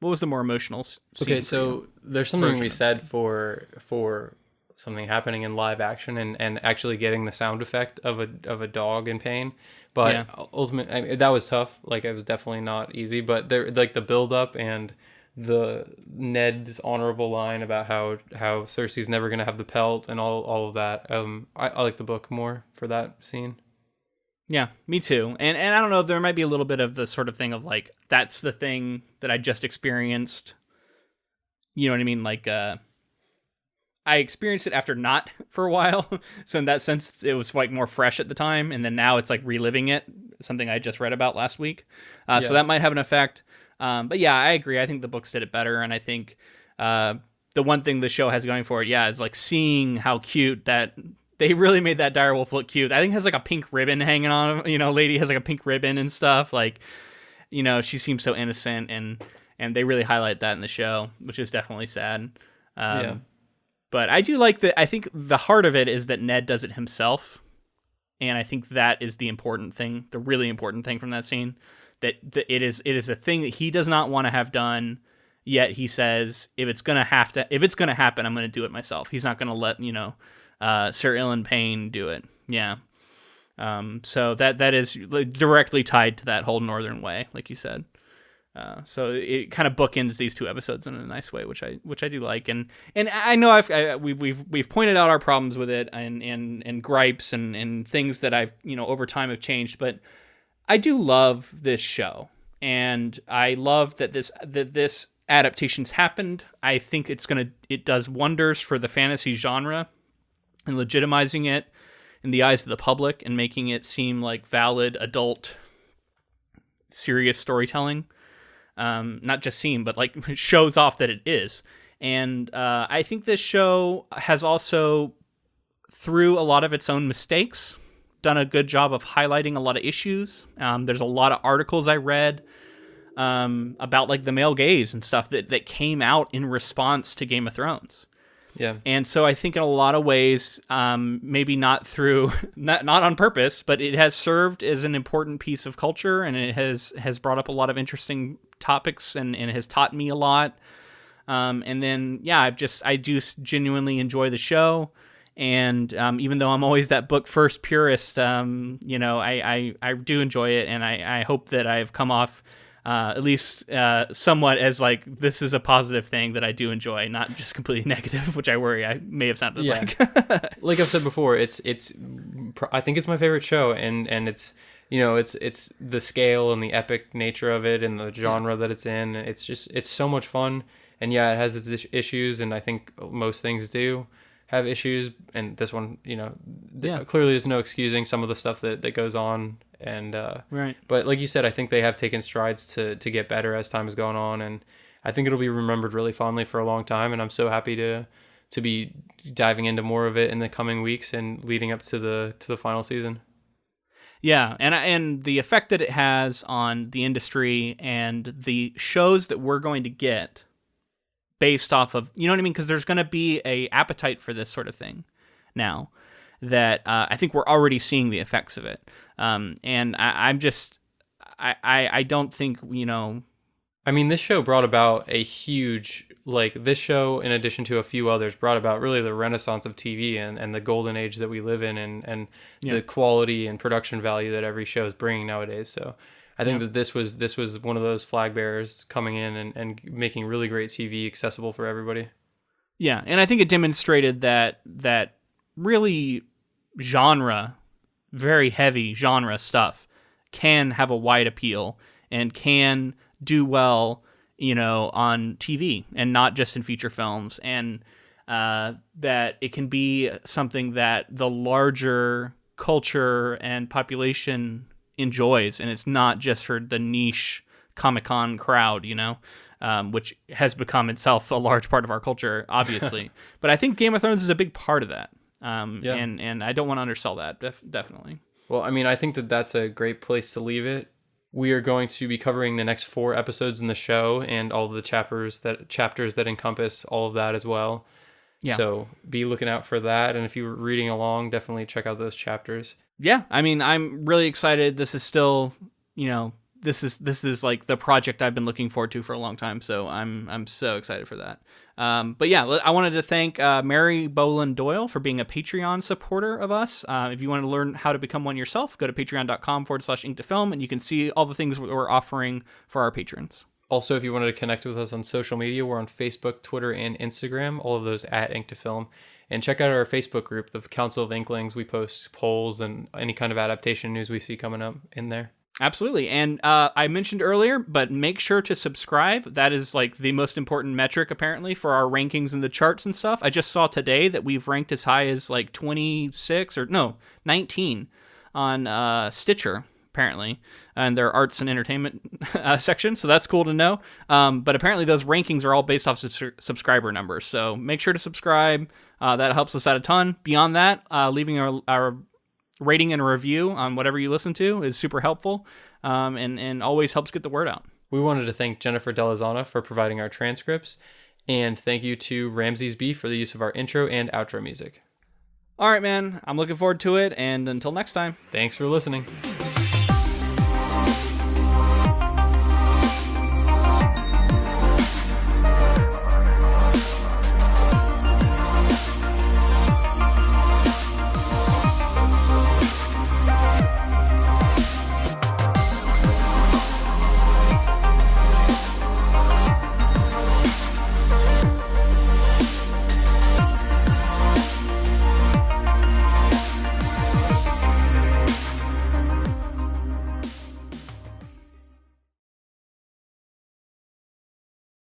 [SPEAKER 1] more emotional scene?
[SPEAKER 2] Okay, so there's something we said for something happening in live action and actually getting the sound effect of a dog in pain. But ultimately, I mean, that was tough. Like it was definitely not easy. But there, like the build up and the Ned's honorable line about how Cersei's never gonna have the pelt and all of that. I like the book more for that scene.
[SPEAKER 1] Yeah, me too. And I don't know, there might be a little bit of the sort of thing of like, that's the thing that I just experienced. You know what I mean? Like, I experienced it after not for a while. So in that sense, it was like more fresh at the time. And then now it's like reliving it, something I just read about last week. So
[SPEAKER 2] Yeah.
[SPEAKER 1] that might have an effect. But yeah, I agree. I think the books did it better. And I think the one thing the show has going for it, is like seeing how cute that they really made that direwolf look cute. I think it has like a pink ribbon hanging on, lady has like a pink ribbon and stuff. Like, she seems so innocent, and they really highlight that in the show, which is definitely sad.
[SPEAKER 2] Yeah.
[SPEAKER 1] But I do like that. I think the heart of it is that Ned does it himself. And I think that is the important thing, the really important thing from that scene, that it is a thing that he does not want to have done. Yet he says, if it's going to happen, I'm going to do it myself. He's not going to let, Sir Ilan Payne do it. Yeah. So that is directly tied to that whole Northern way, like you said. So it kind of bookends these two episodes in a nice way, which I do like, and I know we've pointed out our problems with it and gripes and things that I've over time have changed, but I do love this show, and I love that this adaptation's happened. I think it does wonders for the fantasy genre and legitimizing it in the eyes of the public and making it seem like valid adult serious storytelling. Not just seem, but like shows off that it is. And I think this show has also, through a lot of its own mistakes, done a good job of highlighting a lot of issues. There's a lot of articles I read about like the male gaze and stuff that came out in response to Game of Thrones.
[SPEAKER 2] Yeah.
[SPEAKER 1] And so I think in a lot of ways, maybe not on purpose, but it has served as an important piece of culture, and it has brought up a lot of interesting topics and has taught me a lot. And then, I do genuinely enjoy the show. And even though I'm always that book first purist, I do enjoy it. And I hope that I've come off at least somewhat as like, this is a positive thing that I do enjoy, not just completely negative, which I worry I may have sounded like.
[SPEAKER 2] Like I've said before, it's I think it's my favorite show, and it's it's the scale and the epic nature of it and the genre that it's in. It's so much fun, and it has its issues, and I think most things do have issues, and this one, clearly there's no excusing some of the stuff that goes on, and
[SPEAKER 1] right.
[SPEAKER 2] But like you said, I think they have taken strides to get better as time has gone on, and I think it'll be remembered really fondly for a long time, and I'm so happy to be diving into more of it in the coming weeks and leading up to the final season.
[SPEAKER 1] Yeah, and the effect that it has on the industry and the shows that we're going to get based off of, you know what I mean? Because there's going to be a appetite for this sort of thing now that I think we're already seeing the effects of it. And I don't think,
[SPEAKER 2] I mean, this show brought about a huge, this show, in addition to a few others, brought about really the renaissance of TV and the golden age that we live in, and the quality and production value that every show is bringing nowadays. So I think that this was one of those flag bearers coming in and making really great TV accessible for everybody.
[SPEAKER 1] Yeah, and I think it demonstrated that really very heavy genre stuff can have a wide appeal and can do well, on TV and not just in feature films, and that it can be something that the larger culture and population enjoys, and it's not just for the niche Comic-Con crowd, which has become itself a large part of our culture, obviously. But I think Game of Thrones is a big part of that. And I don't want to undersell that, definitely.
[SPEAKER 2] Well, I mean, I think that's a great place to leave it. We are going to be covering the next 4 episodes in the show and all the chapters that encompass all of that as well. Yeah. So be looking out for that. And if you're reading along, definitely check out those chapters.
[SPEAKER 1] Yeah. I mean, I'm really excited. This is still, this is like the project I've been looking forward to for a long time. So I'm so excited for that. But yeah, I wanted to thank Mary Boland Doyle for being a Patreon supporter of us. If you want to learn how to become one yourself, go to patreon.com/ink2film, and you can see all the things we're offering for our patrons.
[SPEAKER 2] Also, if you wanted to connect with us on social media, we're on Facebook, Twitter, and Instagram, all of those at Ink to Film. And check out our Facebook group, the Council of Inklings. We post polls and any kind of adaptation news we see coming up in there.
[SPEAKER 1] Absolutely. And I mentioned earlier, but make sure to subscribe. That is like the most important metric, apparently, for our rankings in the charts and stuff. I just saw today that we've ranked as high as like 19 on Stitcher, apparently, and their arts and entertainment section. So that's cool to know. But apparently those rankings are all based off subscriber numbers. So make sure to subscribe. That helps us out a ton. Beyond that, leaving our rating and a review on whatever you listen to is super helpful, and always helps get the word out.
[SPEAKER 2] We wanted to thank Jennifer Delazana for providing our transcripts, and thank you to Ramses B for the use of our intro and outro music.
[SPEAKER 1] All right, man. I'm looking forward to it, and until next time.
[SPEAKER 2] Thanks for listening.